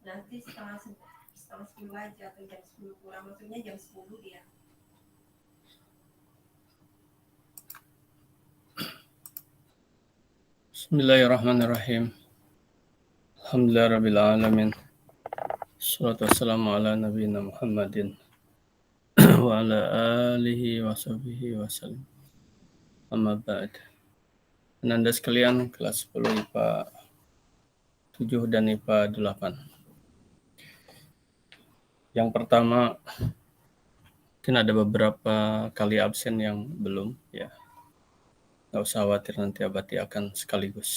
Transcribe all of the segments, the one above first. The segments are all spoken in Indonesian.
Nanti setengah 10 aja atau jam 10 kurang, maksudnya jam 10 dia. Bismillahirrahmanirrahim. Alhamdulillahirrabbilalamin. Assalatu wassalamu ala nabiyina Muhammadin wa ala alihi wa sahbihi wa sallam. Amma ba'd. Anda sekalian, kelas 10 IPA 7 dan IPA 8. Yang pertama, mungkin ada beberapa kali absen yang belum, ya. Nggak usah khawatir, nanti Abati akan sekaligus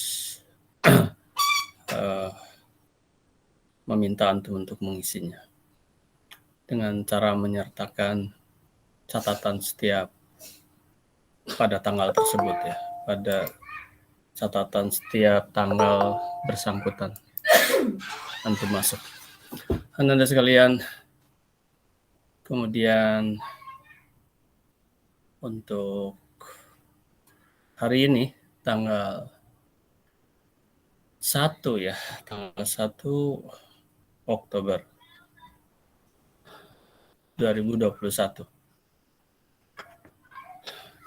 meminta antum untuk mengisinya dengan cara menyertakan catatan setiap pada tanggal tersebut, ya, pada catatan setiap tanggal bersangkutan antum masuk. Anda sekalian, kemudian untuk hari ini tanggal 1, ya, tanggal 1 Oktober 2021.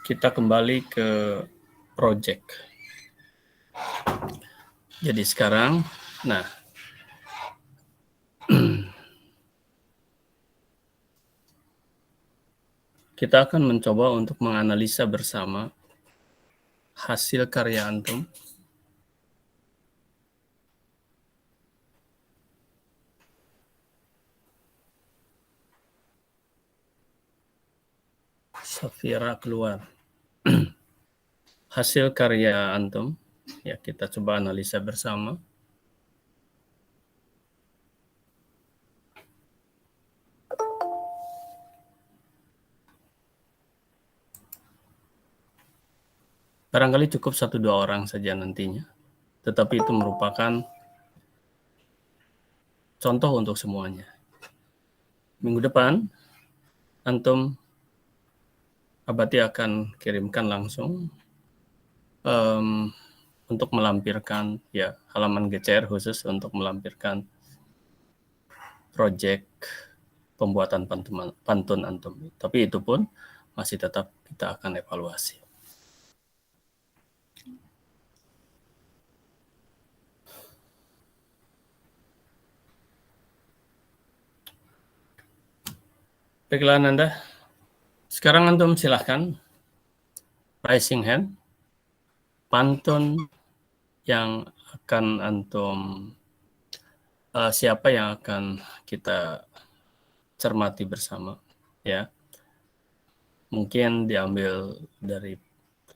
Kita kembali ke project. Jadi sekarang, nah, kita akan mencoba untuk menganalisa bersama hasil karya antum Safira keluar. Hasil karya antum, ya, kita coba analisa bersama. Barangkali cukup 1-2 orang saja nantinya, tetapi itu merupakan contoh untuk semuanya. Minggu depan, antum Abati akan kirimkan langsung untuk melampirkan, ya, halaman GCR khusus untuk melampirkan project pembuatan pantun antum. Tapi itu pun masih tetap kita akan evaluasi. Baiklah Anda, sekarang antum silahkan raising hand. Pantun yang akan antum, siapa yang akan kita cermati bersama, ya. Mungkin diambil dari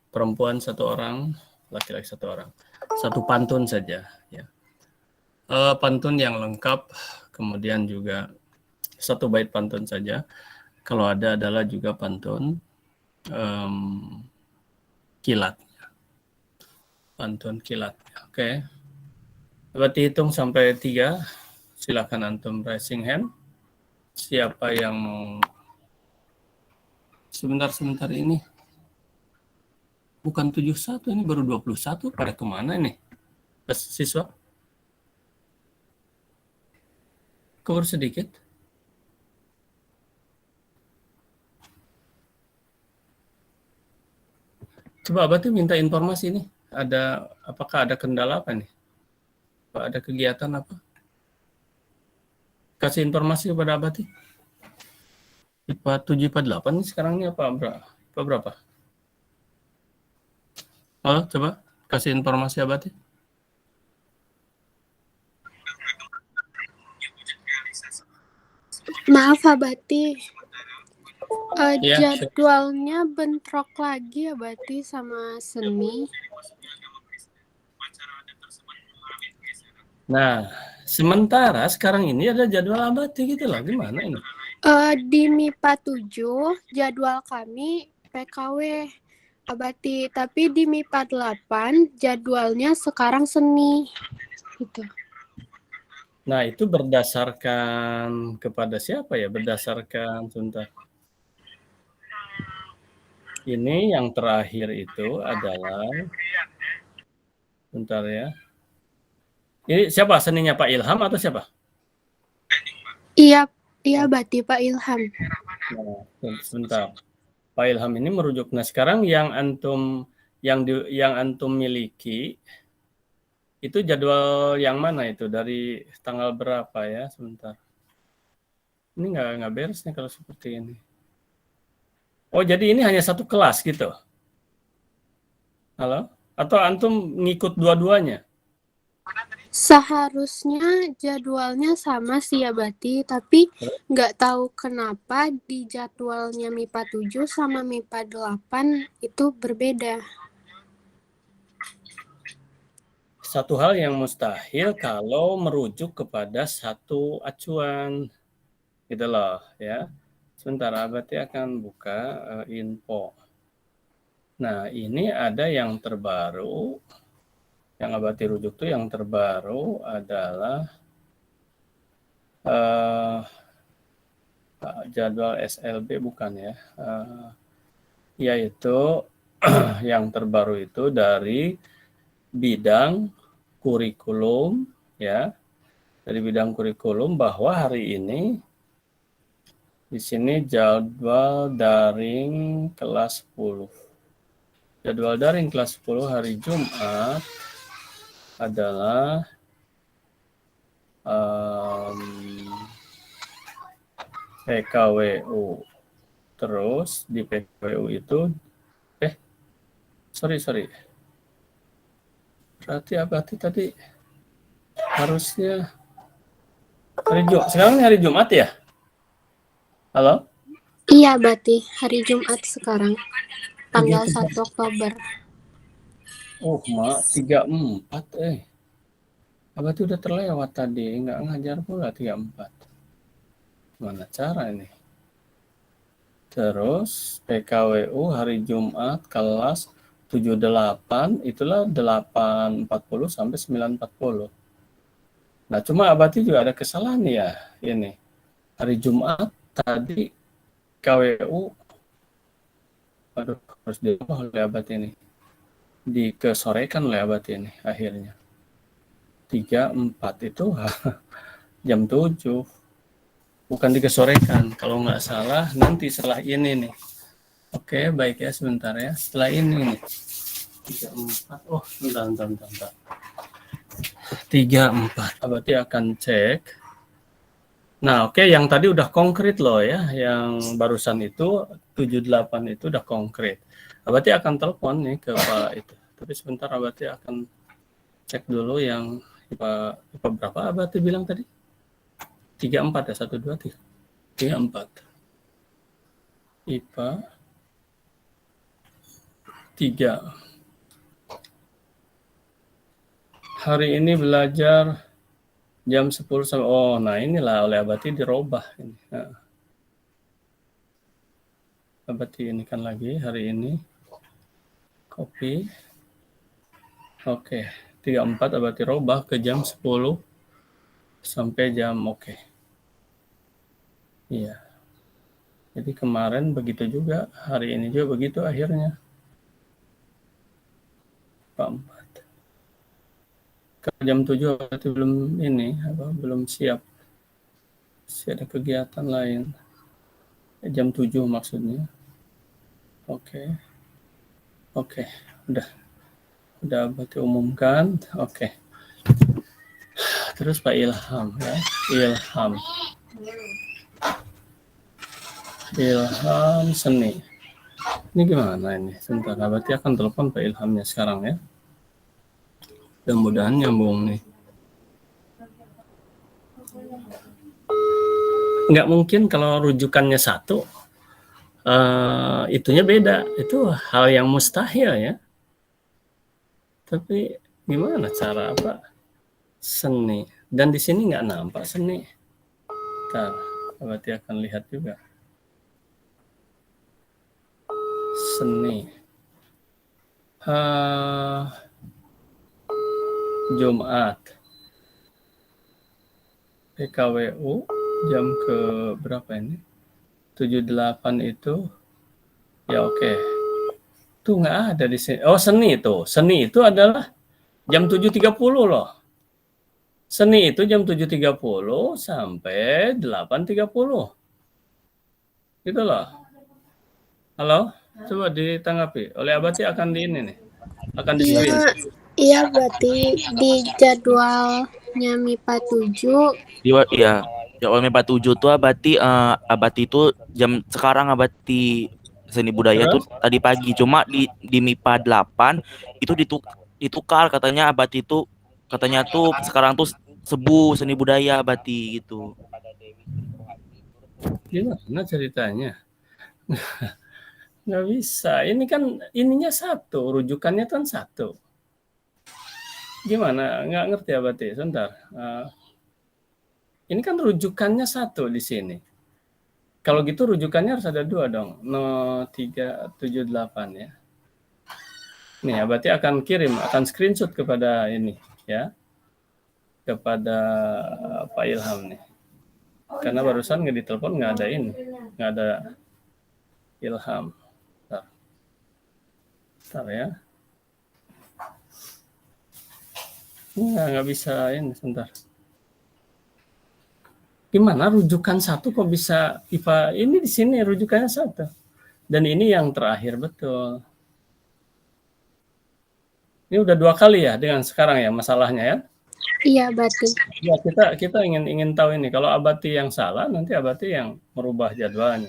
perempuan 1 orang, laki-laki 1 orang. 1 pantun saja, ya. Pantun yang lengkap, kemudian juga 1 bait pantun saja. Kalau ada adalah juga pantun kilat. Pantun kilat. Oke. Berarti hitung sampai 3. Silakan antum raising hand. Siapa yang mau? Sebentar ini. Bukan 71, ini baru 21. Pada kemana ini? Siswa? Keluar sedikit. Coba Abati minta informasi nih. Apakah ada kendala apa nih? Apa ada kegiatan apa? Kasih informasi kepada Abati. IPA 7, IPA 8 nih sekarang ini apa berapa? Halo, coba kasih informasi Abati. Maaf Abati, Ya, jadwalnya bentrok lagi Abati sama seni. Nah, sementara sekarang ini ada jadwal Abati gitu lah. Gimana ini? Di MIPA 7 jadwal kami PKW Abati, tapi di MIPA 8 jadwalnya sekarang seni. Gitu. Nah, itu berdasarkan kepada siapa ya? Berdasarkan, sebentar. Ini yang terakhir itu adalah, bentar ya. Ini siapa? Seninya Pak Ilham atau siapa? Iya, iya Bati Pak Ilham. Nah, sebentar. Pak Ilham ini merujuk. Nah, sekarang yang antum miliki itu jadwal yang mana itu? Dari tanggal berapa ya? Sebentar. Ini nggak beres nih kalau seperti ini. Oh, jadi ini hanya satu kelas gitu? Halo? Atau antum ngikut dua-duanya? Seharusnya jadwalnya sama sih ya Bati, tapi nggak tahu kenapa di jadwalnya MIPA 7 sama MIPA 8 itu berbeda. Satu hal yang mustahil kalau merujuk kepada satu acuan. Gitu loh ya. Sebentar, Abati akan buka info. Nah, ini ada yang terbaru. Yang Abati rujuk tuh yang terbaru adalah jadwal SLB bukan ya. Yaitu yang terbaru itu dari bidang kurikulum ya. Dari bidang kurikulum bahwa hari ini di sini jadwal daring kelas 10. Jadwal daring kelas 10 hari Jumat adalah PKWU. Terus di PKWU itu sorry. Berarti tadi harusnya hari Jumat. Sekarang ini hari Jumat ya? Halo? Iya Bati, hari Jumat sekarang, tanggal 1 Oktober. Oh, Mak, 34 Berarti udah terlewat tadi, nggak ngajar pula 34. Gimana cara ini? Terus PKWU hari Jumat kelas 78 itulah 8.40 sampai 9.40. Nah, cuma Abati juga ada kesalahan ya ini. Hari Jumat tadi KWU harus diubah oleh Abati ini. Dikesorekan oleh Abati ini akhirnya. 34 itu jam 7. Bukan dikesorekan. Kalau nggak salah nanti setelah ini nih. Oke, baik ya sebentar ya. Setelah ini nih. 34. Oh, bentar. 34. Berarti akan cek. Nah, oke, yang tadi udah konkret loh ya. Yang barusan itu 78 itu udah konkret. Berarti akan telepon nih ke Pak itu. Tapi sebentar Abati akan cek dulu yang IPA berapa Abati bilang tadi? 34 ya, 1, 2, 3. 34. IPA 3. Hari ini belajar jam 10 sampai nah inilah oleh Abati dirubah ini. Nah. Abati ini kan lagi hari ini. Copy. Oke, 34 Abati robah ke jam 10 sampai jam Iya. Jadi kemarin begitu juga, hari ini juga begitu akhirnya. 4. Ke jam 7 berarti belum belum siap. Masih ada kegiatan lain. Jam 7 maksudnya. Oke, udah Abati umumkan. Oke. Terus Pak Ilham ya. Ilham seni. Ini gimana ini? Sebentar, Abati akan telepon Pak Ilhamnya sekarang ya. Mudah-mudahan nyambung nih. Nggak mungkin kalau rujukannya satu, itunya beda. Itu hal yang mustahil ya. Tapi gimana cara apa? Seni. Dan di sini nggak nampak seni. Ntar, Abati akan lihat juga. Seni. Jumat. PKWU jam ke berapa ini? 78 itu. Ya oke. Itu nggak ada di sini. Oh, seni itu. Seni itu adalah jam 7.30 loh. Seni itu jam 7.30 sampai 8.30. Gitu loh. Halo? Coba ditanggapi. Oleh Abati akan di ini nih. Akan di Iya, screen. iya berarti di jadwalnya MIPA 7. Iya, jadwal MIPA 7 tuh Abati itu jam sekarang Abati seni budaya tuh Terus? tadi pagi. Cuma di MIPA 8 itu ditukar katanya Abati itu katanya tuh sekarang tuh sebu seni budaya Abati gitu. Gimana ceritanya? Nggak bisa. Ini kan ininya satu, rujukannya kan satu. Gimana? Nggak ngerti ya berarti. Sebentar. Ini kan rujukannya satu di sini. Kalau gitu rujukannya harus ada dua dong. 0378 ya. Nih, berarti akan kirim, akan screenshot kepada ini ya. Kepada Pak Ilham nih. Karena barusan nggak ditelepon, nggak ada ini. Nggak ada Ilham. Bentar ya. Nggak bisa ini, sebentar. Gimana rujukan satu kok bisa IPA ini di sini rujukannya satu. Dan ini yang terakhir betul. Ini udah 2 kali ya dengan sekarang ya masalahnya ya. Iya, Bati. Ya, kita ingin tahu ini. Kalau Abati yang salah, nanti Abati yang merubah jadwalnya.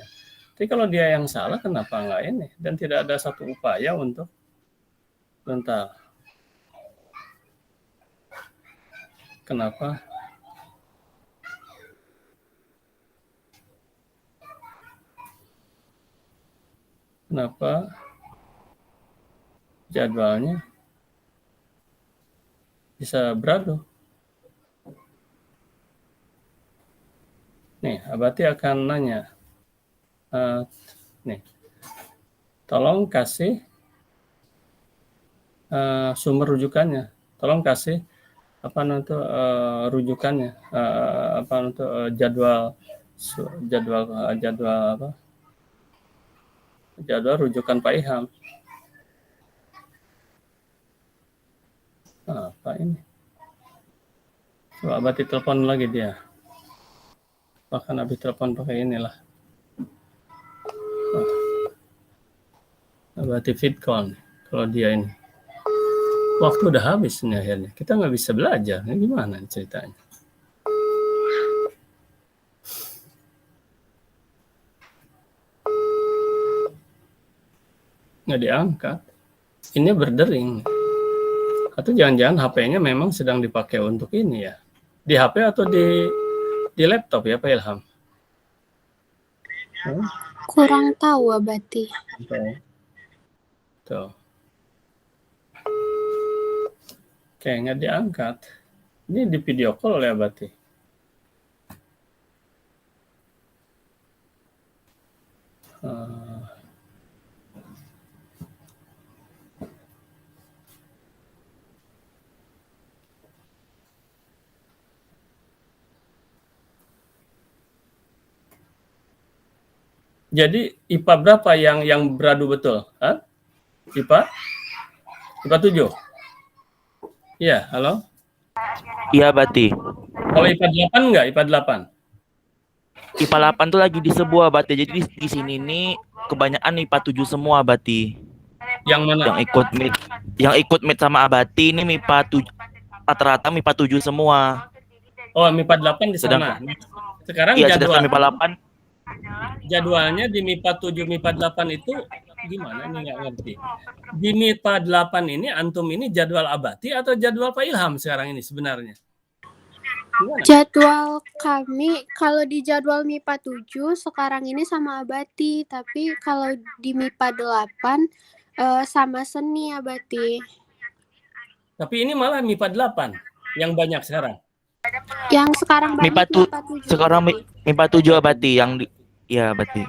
Tapi kalau dia yang salah, kenapa nggak ini? Dan tidak ada satu upaya untuk bentar. Kenapa? Kenapa jadwalnya bisa beradu? Nih, Abati akan nanya. Nih, tolong kasih sumber rujukannya. Tolong kasih rujukannya, jadwal apa? Jadwal rujukan Pak Ilham. Apa ini? Coba Abati telepon lagi dia. Bahkan habis telepon pakai inilah. Abati feed call nih, kalau dia ini. Waktu udah habis nih akhirnya. Kita nggak bisa belajar. Ini gimana ceritanya? Nggak diangkat. Ini berdering. Atau jangan-jangan HP-nya memang sedang dipakai untuk ini ya. Di HP atau di laptop ya Pak Ilham? Kurang tahu, Bati. Tuh. Oke, nggak diangkat. Ini di video call ya berarti. Jadi IPA berapa yang beradu betul? Hah? IPA 7? Iya, halo? Iya Bati. Kalau IPA 8 enggak? IPA 8? IPA 8 tuh lagi di sebuah Bati. Jadi di sini nih kebanyakan IPA 7 semua Bati. Yang mana? Yang ikut meet sama Abati ini MIPA 7, rata-rata MIPA 7 semua. Oh, MIPA 8 di sana. Sekarang iya, sedangkan MIPA 8 jadwalnya di MIPA 7, MIPA 8 itu gimana? Ini nggak ngerti. Di MIPA 8 ini, antum ini jadwal Abati atau jadwal Pak Ilham sekarang ini sebenarnya? Gimana? Jadwal kami, kalau di jadwal MIPA 7 sekarang ini sama Abati, tapi kalau di MIPA 8 sama seni Abati. Tapi ini malah MIPA 8 yang banyak sekarang. Yang sekarang banyak MIPA 7. Sekarang MIPA 7 Abati yang iya Abati.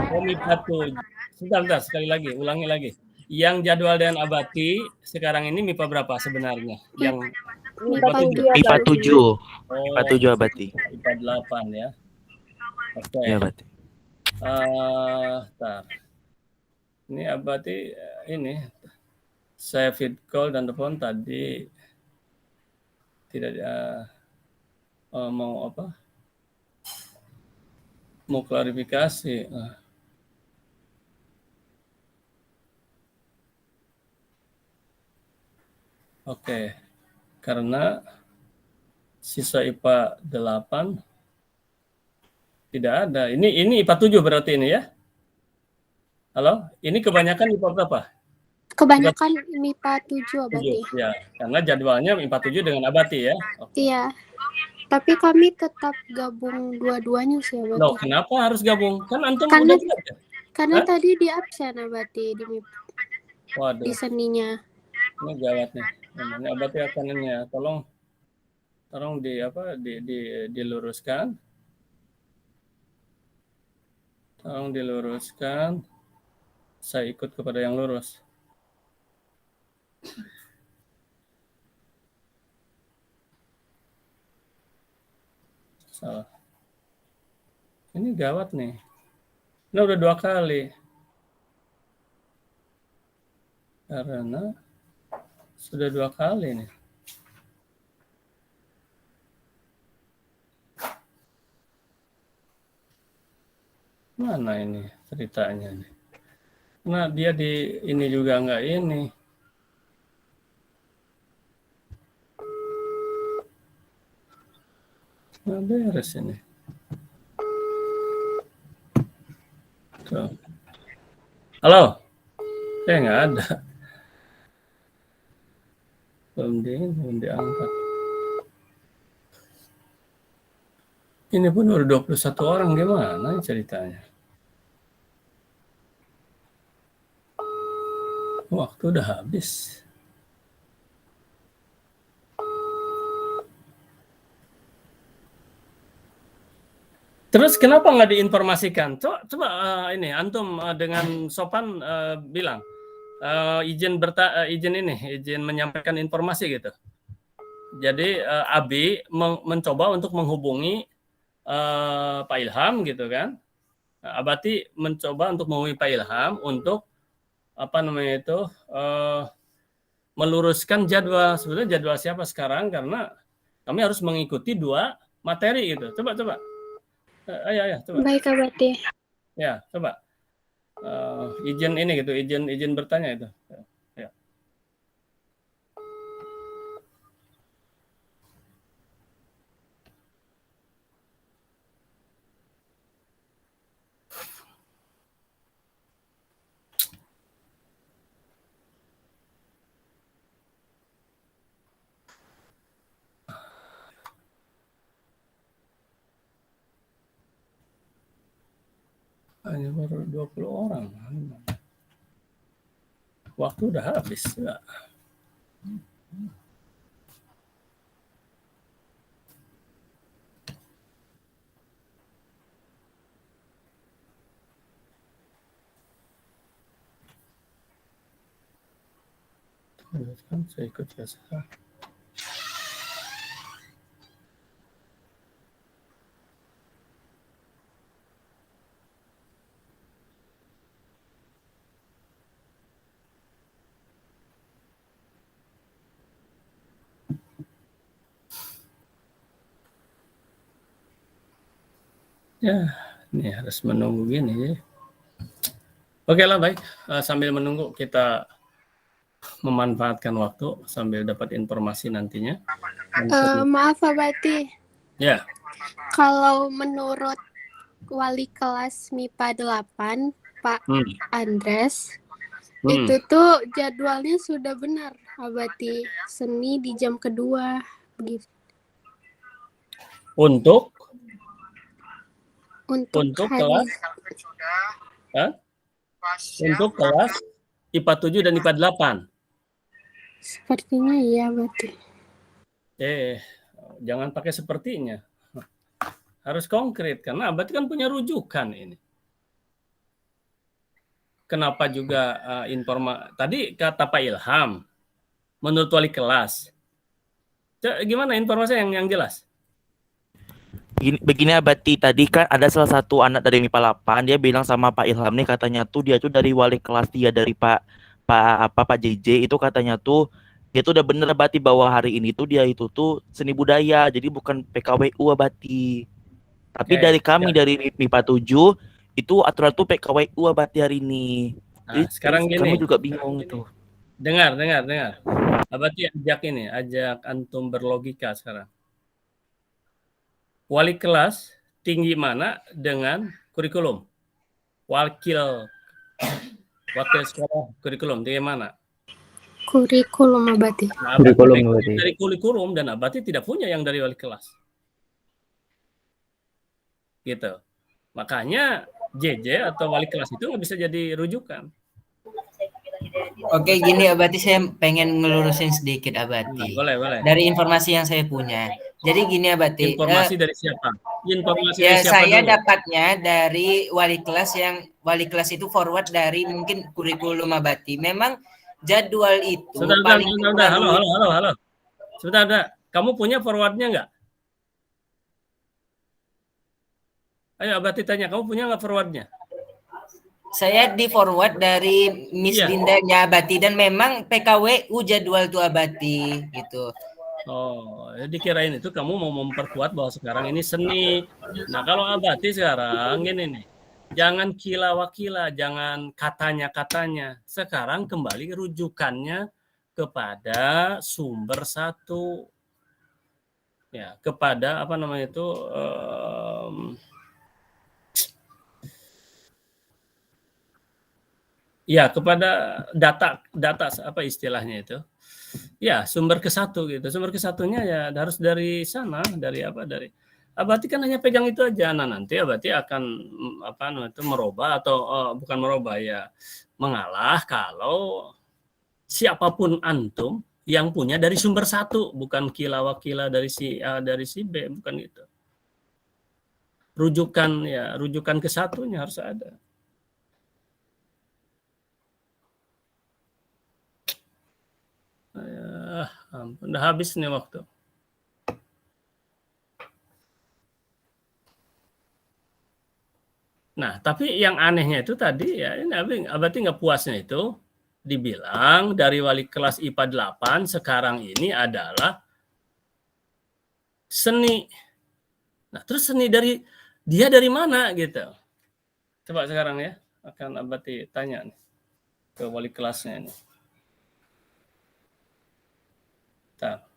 Oh, MIPA 7. Sebentar, sekali lagi, ulangi lagi. Yang jadwal dengan Abati sekarang ini MIPA berapa sebenarnya? Yang MIPA 7. MIPA 7 Abati. MIPA 8 ya. Oke. Iya Abati. Ini Abati ini saya feed call dan telepon tadi tidak mau apa? Mau klarifikasi. Oke. Karena sisa IPA 8 tidak ada. Ini IPA 7 berarti ini ya? Halo? Ini kebanyakan IPA berapa? Kebanyakan MIPA 7 Abati. 7, ya. Karena jadwalnya IPA 7 dengan Abati ya. Oke. Iya. Tapi kami tetap gabung dua-duanya sih Abati. Loh, kenapa harus gabung? Kan antum Karena- udah belajar. Karena Hah? tadi di absen Abati di MIPA, Waduh, di seninya. ini gawat nih. Ini Abati akannya. Tolong diluruskan. Tolong diluruskan. Saya ikut kepada yang lurus. Salah. Ini gawat nih. Ini udah 2 kali. Karena sudah 2 kali nih. Mana ini ceritanya nih? Nah, dia di ini juga enggak ini. Nah, beres ini. Tuh. Halo? Nggak ada. Belum diangkat. Ini pun udah 21 orang, gimana ceritanya? Waktu udah habis. Terus kenapa nggak diinformasikan? Coba ini antum dengan sopan bilang izin menyampaikan informasi gitu. Jadi Abi mencoba untuk menghubungi Pak Ilham gitu kan. Abati mencoba untuk menghubungi Pak Ilham untuk meluruskan jadwal. Sebenarnya jadwal siapa sekarang karena kami harus mengikuti 2 materi gitu. Coba. Ayo, coba. Baik Abati. Ya, coba. Izin bertanya itu. Ya. Hanya baru 20 orang. Waktu udah habis. Ya. Kan saya ikut biasa. Ya, ini harus menunggu gini. Oke lah, baik. Sambil menunggu kita memanfaatkan waktu sambil dapat informasi nantinya. Maaf Abati. Ya. Kalau menurut wali kelas MIPA 8, Pak Andres, itu tuh jadwalnya sudah benar Abati. Seni di jam kedua begitu. Untuk hari. Untuk kelas IPA 7 dan IPA 8. Sepertinya iya Abati. Jangan pakai sepertinya. Harus konkret karena Abati kan punya rujukan ini. Kenapa juga tadi kata Pak Ilham menurut wali kelas. Gimana informasi yang jelas? Begini Abati, tadi kan ada salah satu anak dari MIPA 8, dia bilang sama Pak Ilham nih, katanya tuh dia tuh dari wali kelas dia dari Pak JJ itu katanya tuh Dia tuh udah bener Abati bahwa hari ini tuh dia itu tuh seni budaya, jadi bukan PKWU Abati. Tapi Oke, dari kami ya. dari MIPA 7 itu aturan tuh PKWU Abati hari ini. Nah, Jadi sekarang kami gini, juga bingung itu. dengar. Abati ajak antum berlogika sekarang. Wali kelas tinggi mana dengan kurikulum? Wakil sekolah kurikulum tinggi mana? Kurikulum Abati. Nah, Abati Kurikulum mengikuti berarti. dari kurikulum dan Abati tidak punya yang dari wali kelas. Gitu. Makanya JJ atau wali kelas itu nggak bisa jadi rujukan. Oke, gini Abati, saya pengen ngelurusin sedikit Abati. Boleh. Dari informasi yang saya punya. Jadi gini Abati. Informasi dari siapa? Informasi Ya, dari siapa saya dulu? dapatnya dari wali kelas itu forward dari mungkin kurikulum Abati. Memang jadwal itu Sebentar, halo. Sebentar. Kamu punya forwardnya nggak? Ayo Abati tanya, kamu punya nggak forwardnya? Saya di forward dari Miss Iya. Dindanya Abati, dan memang PKWU jadwal tuh Abati gitu. Oh, jadi kirain itu kamu mau memperkuat bahwa sekarang ini seni. Nah, kalau Abati sekarang gini nih, jangan kila-wakila, jangan katanya-katanya. Sekarang kembali rujukannya kepada sumber satu. Ya, kepada apa namanya itu ya, kepada data apa istilahnya itu? Ya, sumber ke satu gitu. Sumber ke satunya ya harus dari sana, dari Abati kan hanya pegang itu aja. Nah, nanti Abati akan apa namanya itu merubah atau bukan merubah ya, mengalah kalau siapapun antum yang punya dari sumber satu, bukan kila-wakila dari si A dari si B, bukan itu. Rujukan ke satunya harus ada. Ampun, udah habis nih waktu. Nah, tapi yang anehnya itu tadi ya, ini Abati nggak puasnya itu dibilang dari wali kelas IPA 8 sekarang ini adalah seni. Nah, terus seni dari dia dari mana gitu? Coba sekarang ya, akan Abati tanya nih ke wali kelasnya ini. Bentar.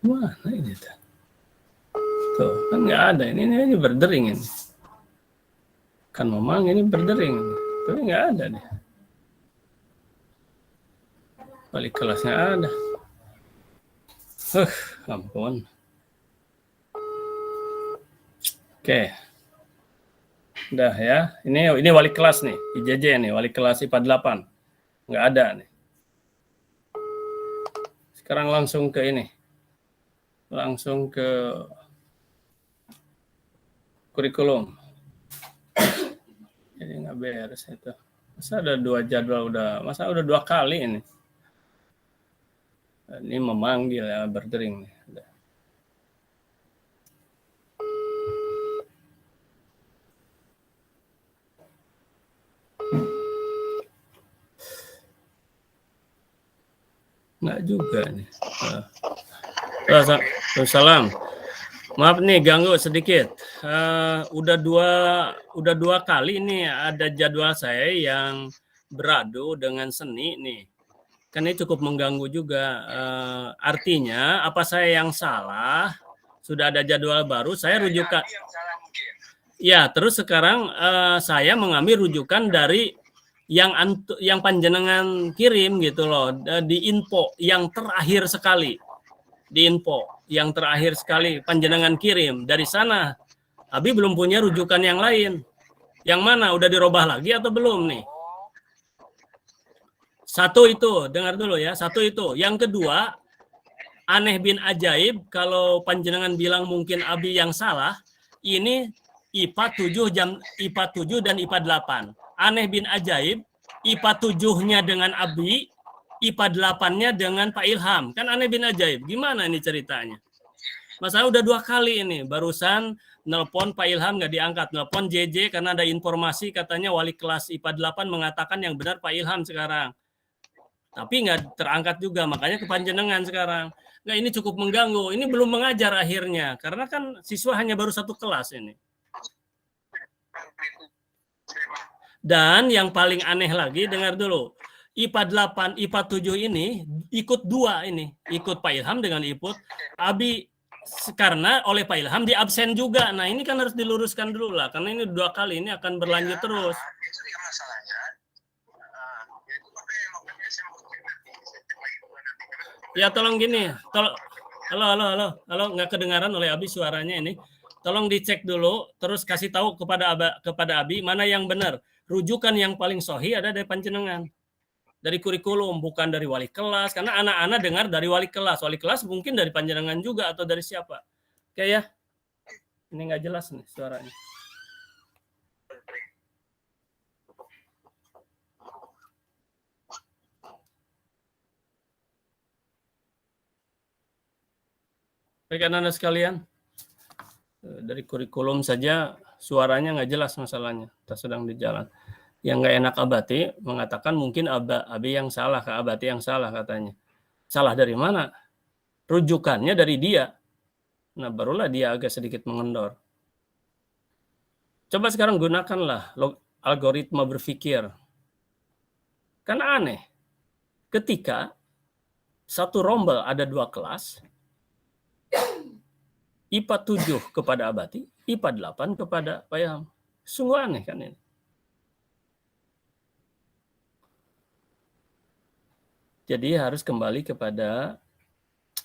Mana ini tuh? Tuh, kan nggak ada. Ini berdering ini. Kan memang ini berdering. Tapi nggak ada nih. Wali kelasnya ada. Ampun. Oke. Udah ya. Ini wali kelas nih. IJJ nih. Wali kelas IPA 8. Nggak ada nih. Sekarang langsung ke ini. Langsung ke kurikulum. Jadi nggak beres itu. Masa ada 2 jadwal masa udah 2 kali ini. Ini memanggil ya, berdering nih. Udah. Nggak juga nih. Assalamualaikum. Maaf nih ganggu sedikit. Udah dua kali nih ada jadwal saya yang beradu dengan seni nih. Kan ini cukup mengganggu juga. Artinya apa saya yang salah? Sudah ada jadwal baru, saya rujukan. Ya, terus sekarang saya mengambil rujukan dari yang panjenengan kirim gitu loh, di info yang terakhir sekali. Di info yang terakhir sekali panjenengan kirim, dari sana Abi belum punya rujukan yang lain. Yang mana? Udah dirubah lagi atau belum nih? Satu itu, dengar dulu ya. Satu itu. Yang kedua, aneh bin ajaib, kalau panjenengan bilang mungkin Abi yang salah, ini IPA 7 dan IPA 8. Aneh bin ajaib, IPA 7-nya dengan Abi, IPA 8-nya dengan Pak Ilham. Kan aneh bin ajaib. Gimana ini ceritanya? Masalah udah 2 kali ini. Barusan nelpon Pak Ilham nggak diangkat. Nelpon JJ karena ada informasi katanya wali kelas IPA 8 mengatakan yang benar Pak Ilham sekarang. Tapi nggak terangkat juga. Makanya kepanjenengan sekarang. Nah ini cukup mengganggu. Ini belum mengajar akhirnya. Karena kan siswa hanya baru 1 kelas ini. Dan yang paling aneh lagi, dengar dulu. IPA 8, IPA 7 ini ikut 2 ini. Ikut Pak Ilham dengan ikut Abi. Karena oleh Pak Ilham di absen juga. Nah ini kan harus diluruskan dulu lah. Karena ini 2 kali, ini akan berlanjut terus. Itu dia masalahnya. Ya tolong gini. Halo, nggak kedengaran oleh Abi suaranya ini. Tolong dicek dulu, terus kasih tahu kepada Abi mana yang benar. Rujukan yang paling sahih ada dari panjenengan. Dari kurikulum, bukan dari wali kelas. Karena anak-anak dengar dari wali kelas. Wali kelas mungkin dari panjenengan juga atau dari siapa. Oke ya. Ini nggak jelas nih suaranya. Rekan-rekan sekalian, dari kurikulum saja suaranya nggak jelas masalahnya. Kita sedang di jalan. Yang nggak enak Abati mengatakan mungkin Abi yang salah, Kak Abati yang salah katanya. Salah dari mana? Rujukannya dari dia. Nah barulah dia agak sedikit mengendor. Coba sekarang gunakanlah algoritma berpikir. Kan aneh. Ketika satu rombel ada 2 kelas, IPA 7 kepada Abati, IPA 8 kepada Pak Ilham. Sungguh aneh kan ini. Jadi harus kembali kepada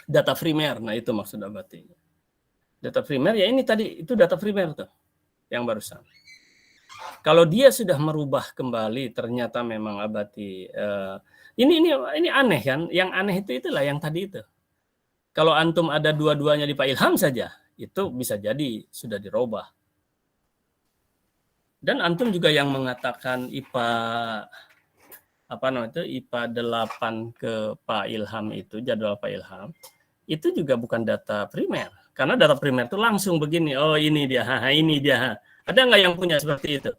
data primer. Nah itu maksud Abati. Data primer ya ini tadi, itu data primer tuh yang barusan. Kalau dia sudah merubah kembali, ternyata memang Abati. Ini aneh kan? Yang aneh itulah yang tadi itu. Kalau antum ada 2-2-nya di Pak Ilham saja, itu bisa jadi sudah dirubah. Dan antum juga yang mengatakan IPA IPA 8 ke Pak Ilham itu, jadwal Pak Ilham, itu juga bukan data primer. Karena data primer itu langsung begini, oh ini dia, ini dia. Ada nggak yang punya seperti itu?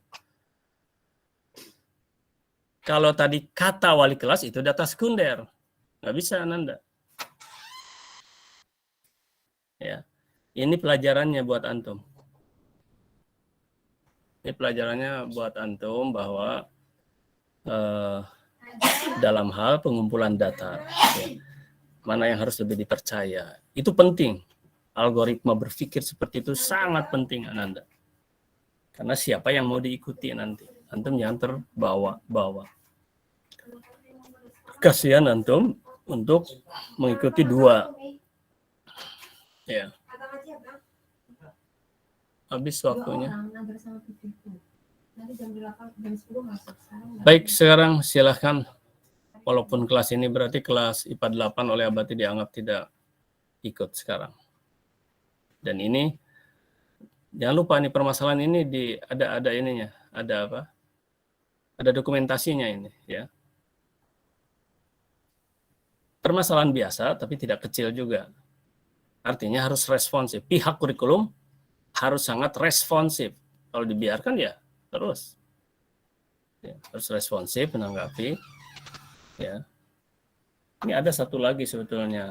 Kalau tadi kata wali kelas itu data sekunder. Nggak bisa, Nanda. Ya, ini pelajarannya buat antum. Ini pelajarannya buat antum bahwa dalam hal pengumpulan data, ya, mana yang harus lebih dipercaya. Itu penting. Algoritma berpikir seperti itu sangat penting, Ananda. Karena siapa yang mau diikuti nanti. Antum jangan terbawa-bawa. Kasihan antum untuk mengikuti 2. Ya. Habis waktunya. Baik, sekarang silahkan. Walaupun kelas ini berarti kelas IPA 8 oleh Abati dianggap tidak ikut sekarang. Dan ini, jangan lupa nih permasalahan ini ada ininya, ada apa? Ada dokumentasinya ini, ya. Permasalahan biasa, tapi tidak kecil juga. Artinya harus responsif. Pihak kurikulum harus sangat responsif. Kalau dibiarkan ya terus. Ya, harus responsif menanggapi. Ya. Ini ada satu lagi sebetulnya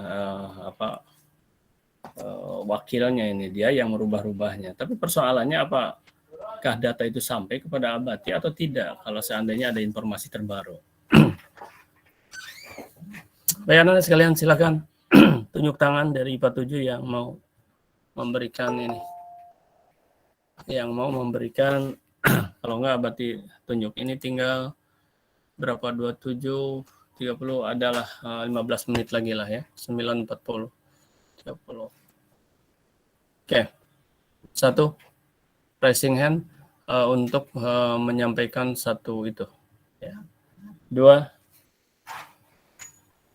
wakilnya ini, dia yang merubah-rubahnya. Tapi persoalannya apakah data itu sampai kepada Abati atau tidak kalau seandainya ada informasi terbaru. Baik, sekalian silakan tunjuk tangan dari IPA 7 yang mau memberikan ini. Yang mau memberikan, kalau enggak Abati tunjuk. Ini tinggal berapa, 27, 30, adalah 15 menit lagi lah ya, 9.40, 30. Oke, 1, raising hand untuk menyampaikan satu itu. Ya. 2,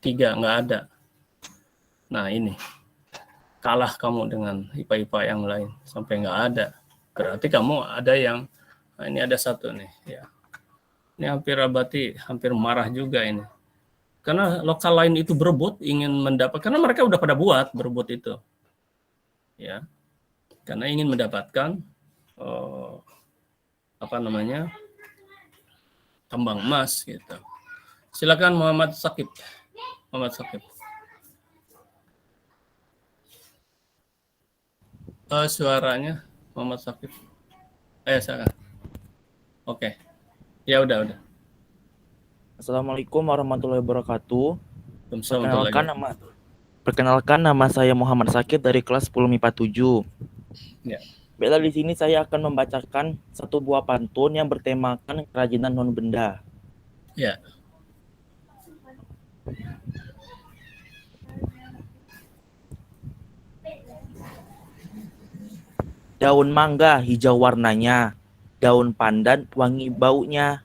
3, nggak ada. Nah ini, kalah kamu dengan IPA-IPA yang lain, sampai nggak ada. Berarti kamu ada yang, nah ini ada satu nih. Ya. Ini hampir marah juga ini. Karena lokal lain itu berebut, ingin mendapat, karena mereka udah pada buat berebut itu. Ya, karena ingin mendapatkan tambang emas gitu. Silakan Muhammad Sakib. Suaranya Muhammad Sakib. Silakan. Oke. Ya udah. Assalamualaikum warahmatullahi wabarakatuh. Waalaikumsalam. Perkenalkan nama saya Muhammad Sakib dari kelas 10 MIPA 7. Ya. Baiklah, di sini saya akan membacakan satu buah pantun yang bertemakan kerajinan non benda. Ya. Daun mangga hijau warnanya, daun pandan wangi baunya,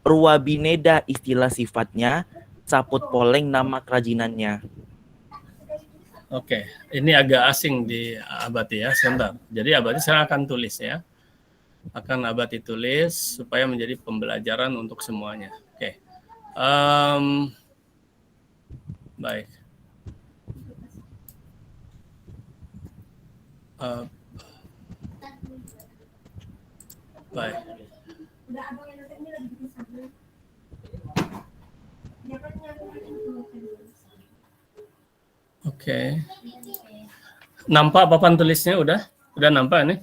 ruabineda istilah sifatnya, saput poleng nama kerajinannya. Oke, ini agak asing di Abati ya, sebentar. Jadi Abati saya akan tulis ya. Abati tulis supaya menjadi pembelajaran untuk semuanya. Oke. Baik. Baik. Oke. Nampak papan tulisnya udah? Udah nampak nih?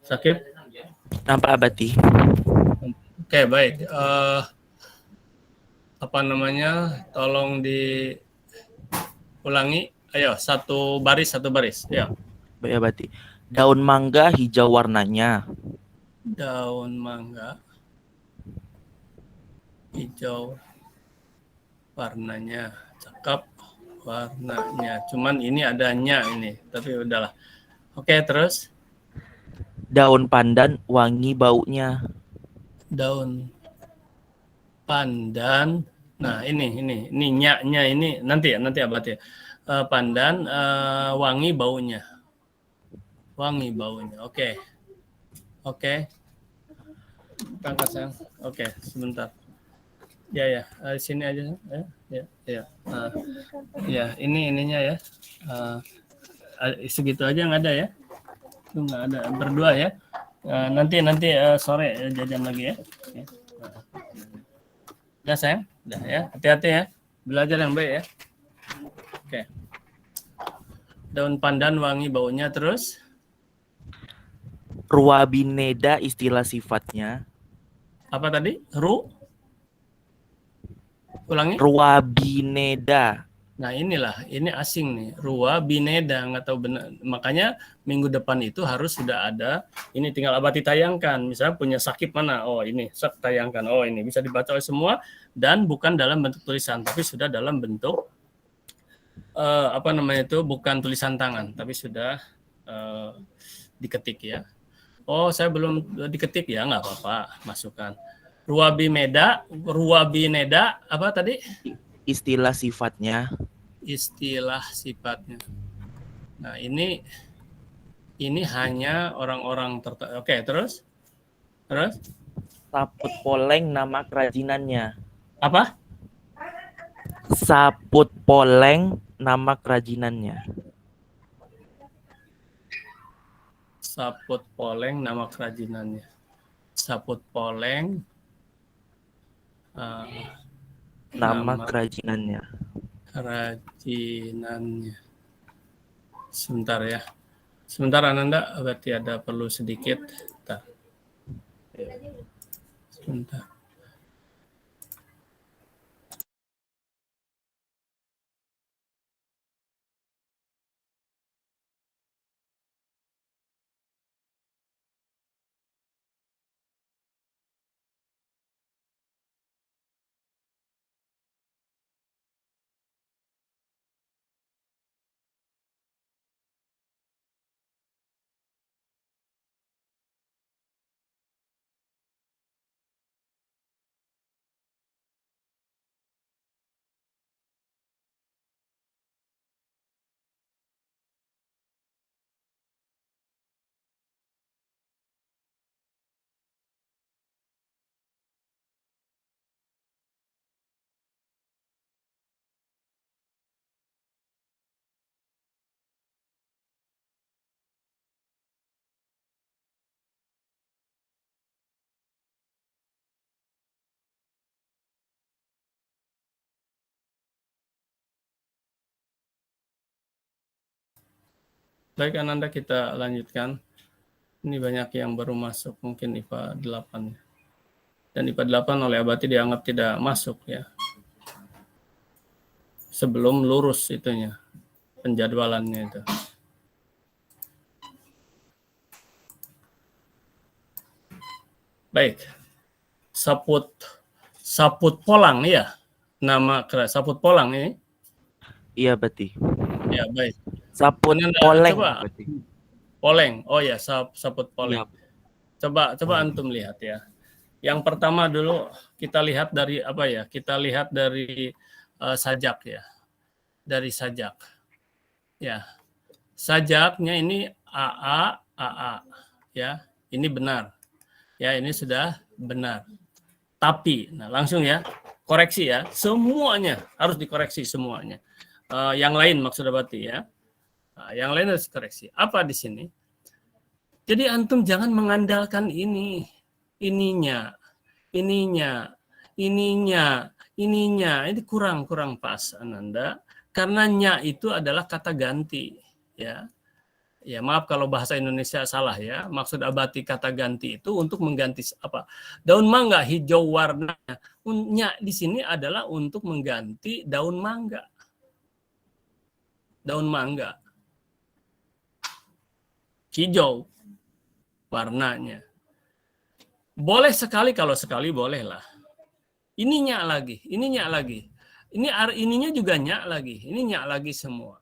Sakib? Nampak Abati. Oke, baik. Tolong diulangi. Ayo, satu baris. Ya. Baik Abati. Daun mangga hijau warnanya. Daun mangga hijau warnanya. Cakep warnanya. Cuman ini adanya ini, tapi udahlah. Oke, terus? Daun pandan wangi baunya. Daun pandan. Nah, ini nya ini nanti Abati. Pandan wangi baunya. Oke. Angkat sayang. Oke, sebentar. Ya, sini aja. Ya. Ya, ininya ya. Segitu aja nggak ada ya? Itu nggak ada. Berdua ya. Nanti sore jajan lagi ya. Udah sayang? Udah ya. Hati-hati ya. Belajar yang baik ya. Oke. Daun pandan wangi baunya, terus? Ruabineda istilah sifatnya. Apa tadi? Ulangi? Ruabineda. Nah ini asing nih. Ruabineda, nggak tahu benar. Makanya minggu depan itu harus sudah ada. Ini tinggal Abati tayangkan. Misalnya punya Sakib mana? Oh ini, tayangkan. Oh ini bisa dibaca oleh semua dan bukan dalam bentuk tulisan, tapi sudah dalam bentuk bukan tulisan tangan, tapi sudah diketik ya. Oh saya belum diketik ya, nggak apa-apa, masukkan. Ruabineda apa tadi? Istilah sifatnya. Nah, ini hanya orang-orang tertentu. Oke, terus? Saput poleng nama kerajinannya. Apa? Saput poleng nama kerajinannya. Saput poleng nama kerajinannya. Saput poleng nama kerajinannya. Sebentar ya. Sebentar Ananda, berarti ada perlu sedikit. Sebentar. Baik Ananda, kita lanjutkan. Ini banyak yang baru masuk, mungkin IPA 8. Dan IPA 8 oleh Abati dianggap tidak masuk ya. Sebelum lurus itunya, penjadwalannya itu. Baik. Saput Polang ya. Nama Saput Polang ini. Iya Bati. Ya, baik. Saput Ini Poleng. coba. Bati. Poleng. Oh ya, Saput Poleng. Iya. Coba antum lihat ya. Yang pertama dulu kita lihat dari apa ya? Kita lihat dari sajak ya. Dari sajak. Ya. Sajaknya ini AA ya. Ini benar. Ya, ini sudah benar. Tapi, nah langsung ya, koreksi ya. Semuanya harus dikoreksi semuanya. Yang lain maksud Abati ya. Nah, yang lain harus dikoreksi. Apa di sini? Jadi antum jangan mengandalkan ininya. Ini kurang pas Ananda. Karena nya itu adalah kata ganti ya. Ya, maaf kalau bahasa Indonesia salah ya. Maksud Abati kata ganti itu untuk mengganti apa? Daun mangga hijau warnanya. Nya di sini adalah untuk mengganti daun mangga. Daun mangga. Hijau warnanya. Boleh sekali, kalau sekali bolehlah. Ini nya lagi. Ininya juga nya lagi. Ini nya lagi semua.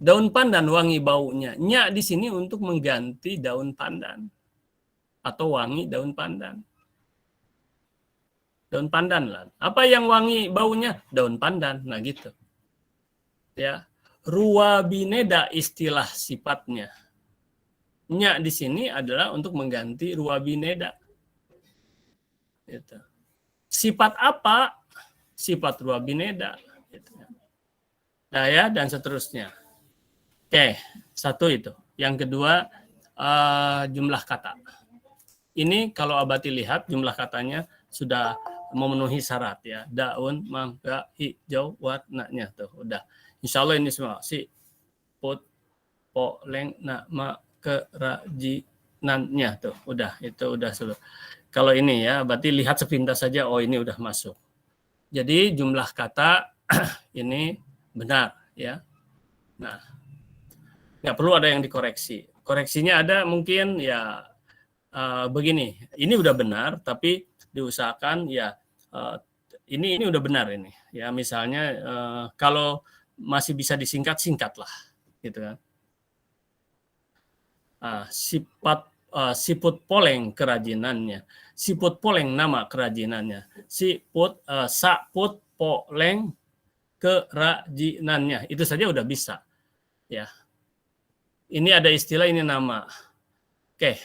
Daun pandan wangi baunya. Nya di sini untuk mengganti daun pandan atau wangi daun pandan. Daun pandan lah. Apa yang wangi baunya? Daun pandan. Nah gitu. Ya. Ruwabineda istilah sifatnya. Nya di sini adalah untuk mengganti ruwabineda. Gitu. Sifat apa? Sifat ruwabineda. Gitu. Nah ya, dan seterusnya. Oke, satu itu. Yang kedua, jumlah kata. Ini kalau Abati lihat jumlah katanya sudah memenuhi syarat ya. Daun, mangga, hijau, warnanya tuh udah. Insya Allah ini semua. Siput, poleng, nama, kerajinannya tuh udah. Itu udah sudah. Kalau ini ya, berarti lihat sepintas saja. Oh ini udah masuk. Jadi jumlah kata ini benar ya. Nah. Nggak perlu ada yang dikoreksi. Koreksinya ada mungkin ya begini. Ini udah benar, tapi diusahakan ya ini udah benar ini. Ya misalnya kalau masih bisa disingkat, singkatlah, gitu kan. Siput poleng kerajinannya. Siput poleng nama kerajinannya. Saput poleng kerajinannya. Itu saja udah bisa. Ya. Ini ada istilah, ini nama. Oke,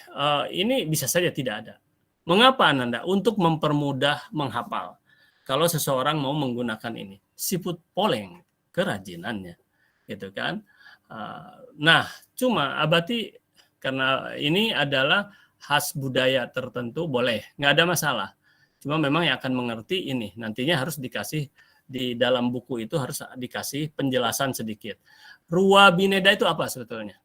ini bisa saja tidak ada. Mengapa Ananda? Untuk mempermudah menghafal. Kalau seseorang mau menggunakan ini. Siput poleng kerajinannya. Gitu kan. Nah, cuma Abati, karena ini adalah khas budaya tertentu, boleh. Nggak ada masalah. Cuma memang yang akan mengerti ini. Nantinya harus dikasih, di dalam buku itu harus dikasih penjelasan sedikit. Ruwabineda itu apa sebetulnya?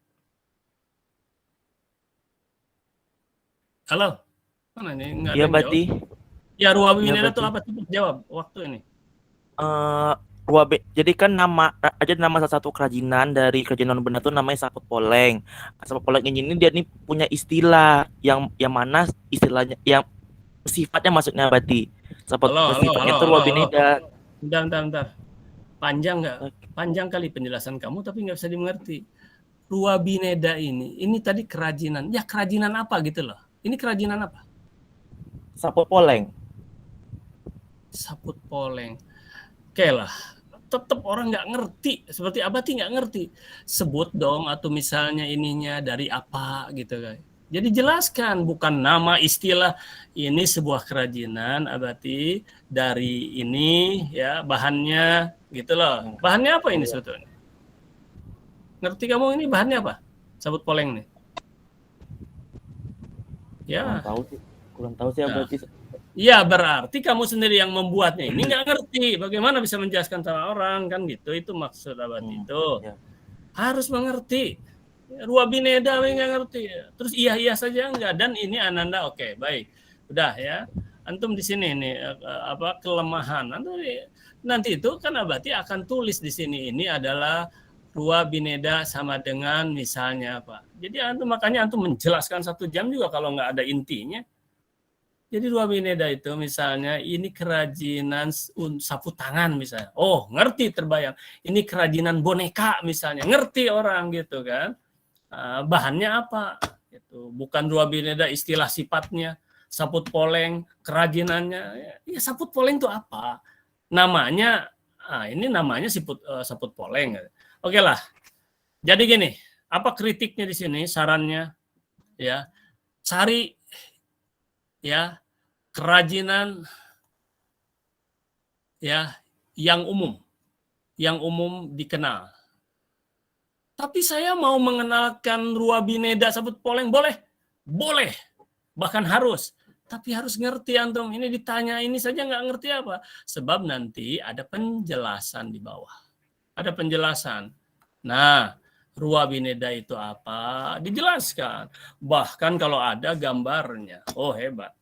Halo, mana ini? Nggak ada Iya yang Bati. jawab. Ya, ruwabineda itu Bati. apa? Cepat jawab waktu ini. Jadi kan nama salah satu kerajinan dari kerajinan benar tuh namanya saput poleng. Saput poleng ini dia nih punya istilah yang mana istilahnya yang sifatnya maksudnya Bati. Saput sifatnya itu ruwabineda. Bentar. Panjang kali penjelasan kamu tapi nggak bisa dimengerti. Ruwabineda ini tadi kerajinan. Ya kerajinan apa gitu loh. Ini kerajinan apa? Saput poleng. Saput poleng. Oke lah. Tetap orang nggak ngerti. Seperti Abati nggak ngerti. Sebut dong atau misalnya ininya dari apa gitu kan. Jadi jelaskan, bukan nama istilah. Ini sebuah kerajinan Abati dari ini ya bahannya gitu loh. Bahannya apa ini sebetulnya? Ngerti kamu ini bahannya apa? Sabut poleng nih. Ya. Kurang tahu sih Abati. Ya berarti kamu sendiri yang membuatnya ini nggak ngerti. Bagaimana bisa menjelaskan sama orang kan gitu. Itu maksud Abati itu. Ya. Harus mengerti. Rua bineda nggak ngerti. Terus iya saja enggak. Dan ini Ananda oke, baik. Udah ya. Antum di sini nih apa kelemahan. Nanti itu kan Abati akan tulis di sini ini adalah rua bineda sama dengan misalnya apa. Jadi makanya antum menjelaskan 1 jam juga kalau nggak ada intinya. Jadi rua bineda itu misalnya ini kerajinan sapu tangan misalnya. Oh, ngerti terbayang. Ini kerajinan boneka misalnya. Ngerti orang gitu kan. Bahannya apa? Gitu. Bukan rua bineda istilah sifatnya. Saput poleng, kerajinannya. Ya saput poleng itu apa? Namanya, ini namanya saput poleng. Oke lah. Jadi gini, apa kritiknya di sini? Sarannya, ya cari ya kerajinan ya yang umum dikenal. Tapi saya mau mengenalkan rua bineda sabut poleng, boleh, bahkan harus. Tapi harus ngerti antum. Ini ditanya ini saja nggak ngerti apa. Sebab nanti ada penjelasan di bawah. Ada penjelasan. Nah, rua bineda itu apa? Dijelaskan. Bahkan kalau ada gambarnya. Oh, hebat.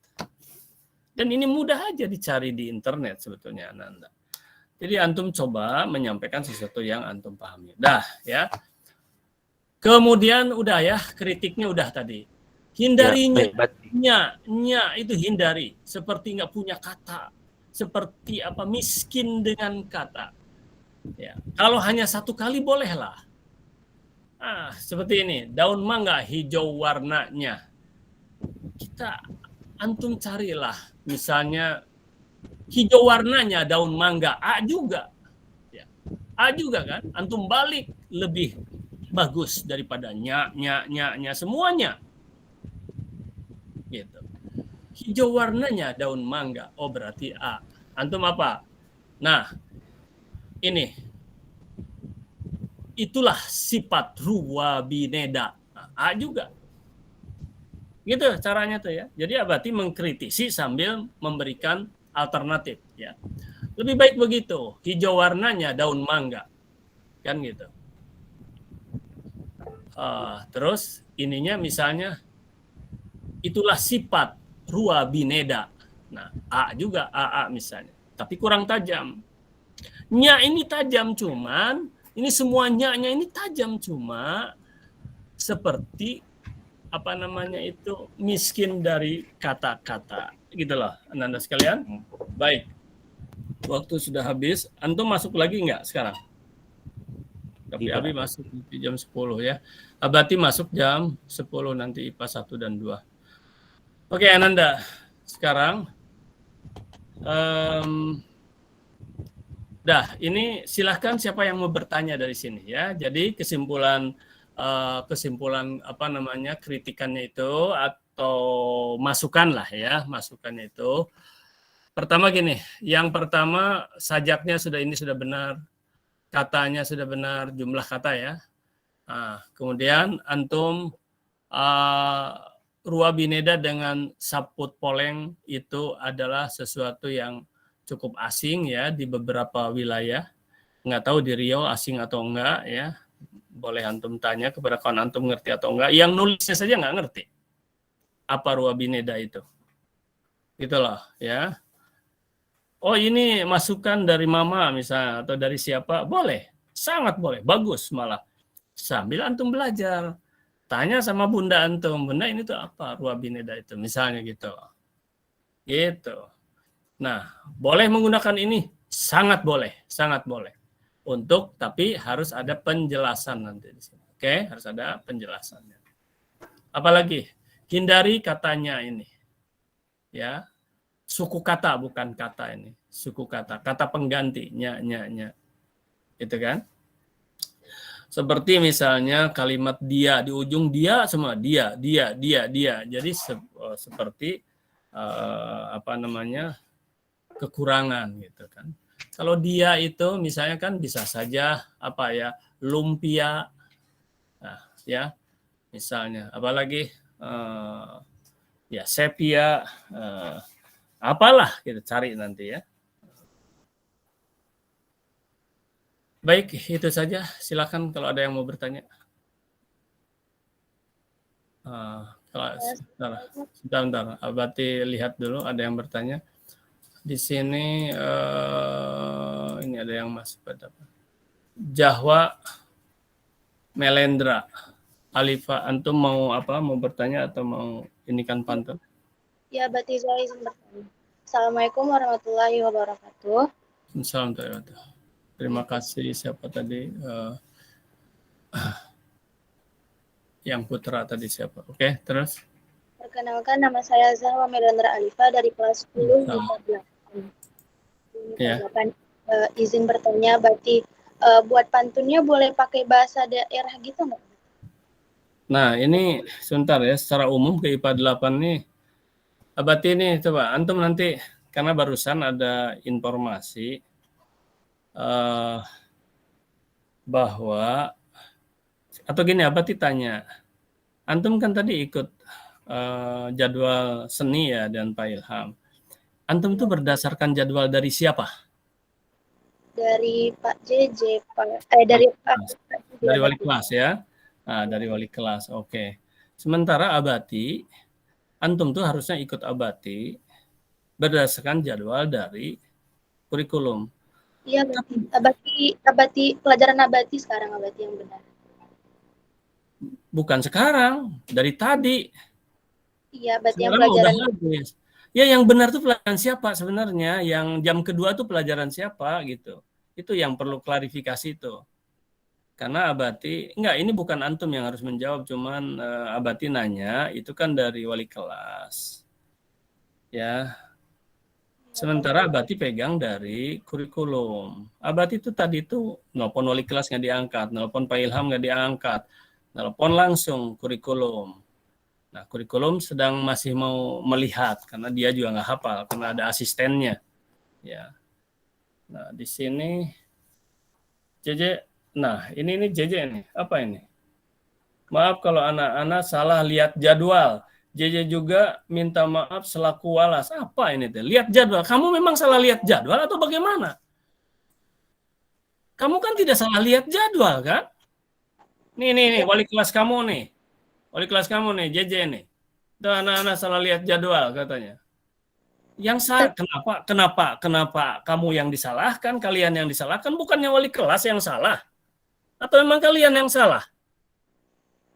Dan ini mudah aja dicari di internet sebetulnya, Ananda. Jadi antum coba menyampaikan sesuatu yang antum pahami. Dah, ya. Kemudian udah ya, kritiknya udah tadi. Hindarinya, itu hindari. Seperti nggak punya kata. Seperti apa miskin dengan kata. Ya. Kalau hanya 1 kali bolehlah. Seperti ini. Daun mangga hijau warnanya. Antum carilah. Misalnya hijau warnanya daun mangga. A juga. Ya. A juga kan. Antum balik lebih bagus daripada nya semuanya. Gitu. Hijau warnanya daun mangga. Oh berarti A. Antum apa? Nah, ini. Itulah sifat rua bineda. A juga. Gitu caranya tuh ya. Jadi Abati mengkritisi sambil memberikan alternatif ya. Lebih baik begitu. Hijau warnanya daun mangga. Kan gitu. Terus ininya misalnya itulah sifat rua bineda. Nah, A juga AA misalnya. Tapi kurang tajam. Nya ini tajam cuman ini semuanya ini tajam cuma seperti apa namanya itu miskin dari kata-kata. Gitu loh, Ananda sekalian. Baik. Waktu sudah habis. Antum masuk lagi enggak sekarang? Tapi Abi masuk di jam 10 ya. Abati masuk jam 10 nanti IPA 1 dan 2. Oke, Ananda. Sekarang ini silahkan siapa yang mau bertanya dari sini ya. Jadi kesimpulan apa namanya kritikannya itu atau masukan lah ya, masukannya itu. Pertama gini, yang pertama sajaknya sudah benar, katanya sudah benar, jumlah kata ya. Kemudian antum rua bineda dengan saput poleng itu adalah sesuatu yang cukup asing ya di beberapa wilayah. Nggak tahu di Riau asing atau enggak ya. Boleh antum tanya kepada kawan antum ngerti atau enggak. Yang nulisnya saja nggak ngerti apa rua bineda itu. Gitu loh ya. Oh ini masukan dari mama misalnya atau dari siapa, boleh, sangat boleh, bagus malah. Sambil antum belajar, tanya sama bunda antum, bunda ini tuh apa rua bineda itu, misalnya gitu. Gitu. Nah, boleh menggunakan ini, sangat boleh. Tapi harus ada penjelasan nanti di sini. Oke, harus ada penjelasannya. Apalagi hindari katanya ini, ya. Suku kata bukan kata ini, suku kata pengganti nya. Gitu kan? Seperti misalnya kalimat dia di ujung dia semua dia. Jadi seperti apa namanya? Kekurangan gitu kan. Kalau dia itu misalnya kan bisa saja apa ya? Lumpia. Nah, ya. Misalnya apalagi ya sepia apalah kita cari nanti ya. Baik, itu saja. Silakan kalau ada yang mau bertanya. Sebentar. Abati lihat dulu, ada yang bertanya. Di sini ini ada yang masih pada Jahwa Melendra. Alifa, antum mau apa? Mau bertanya atau mau inikan pantun? Ya, berarti saya izin bertanya. Assalamualaikum warahmatullahi wabarakatuh. Assalamualaikum. Terima kasih. Siapa tadi? Yang putra tadi siapa? Oke, terus? Perkenalkan, nama saya Zahwa Melendra Alifa dari kelas 10 IPA 8. Ya. Izin bertanya, berarti buat pantunnya boleh pakai bahasa daerah gitu nggak? Nah, ini sebentar ya, secara umum ke IPA 8 nih, Abati ini coba, antum nanti, karena barusan ada informasi bahwa, atau gini, Abati tanya, antum kan tadi ikut jadwal seni ya dan Pak Ilham. Antum itu berdasarkan jadwal dari siapa? Dari Pak JJ, dari wali kelas ya. Nah, dari wali kelas, oke. Sementara Abati, antum tuh harusnya ikut Abati berdasarkan jadwal dari kurikulum. Iya, Abati pelajaran Abati sekarang Abati yang benar. Bukan sekarang, dari tadi. Iya, Abati yang Sekarang pelajaran. udah habis. Ya, yang benar tuh pelajaran siapa sebenarnya? Yang jam kedua tuh pelajaran siapa gitu. Itu yang perlu klarifikasi tuh. Karena Abati, ini bukan antum yang harus menjawab, cuman Abati nanya, itu kan dari wali kelas. Ya. Sementara Abati pegang dari kurikulum. Abati itu tadi itu nelpon wali kelas nggak diangkat, nelpon Pak Ilham nggak diangkat, nelpon langsung kurikulum. Nah, kurikulum sedang masih mau melihat, karena dia juga nggak hafal, karena ada asistennya. Ya. Nah, di sini, JJ, nah, ini JJ nih, apa ini? Maaf kalau anak-anak salah lihat jadwal. JJ juga minta maaf selaku walas. Apa ini? Lihat jadwal. Kamu memang salah lihat jadwal atau bagaimana? Kamu kan tidak salah lihat jadwal, kan? Nih, wali kelas kamu nih. Wali kelas kamu nih, JJ nih. Tuh anak-anak salah lihat jadwal katanya. Yang salah, kenapa kamu yang disalahkan, kalian yang disalahkan, bukannya wali kelas yang salah? Atau memang kalian yang salah?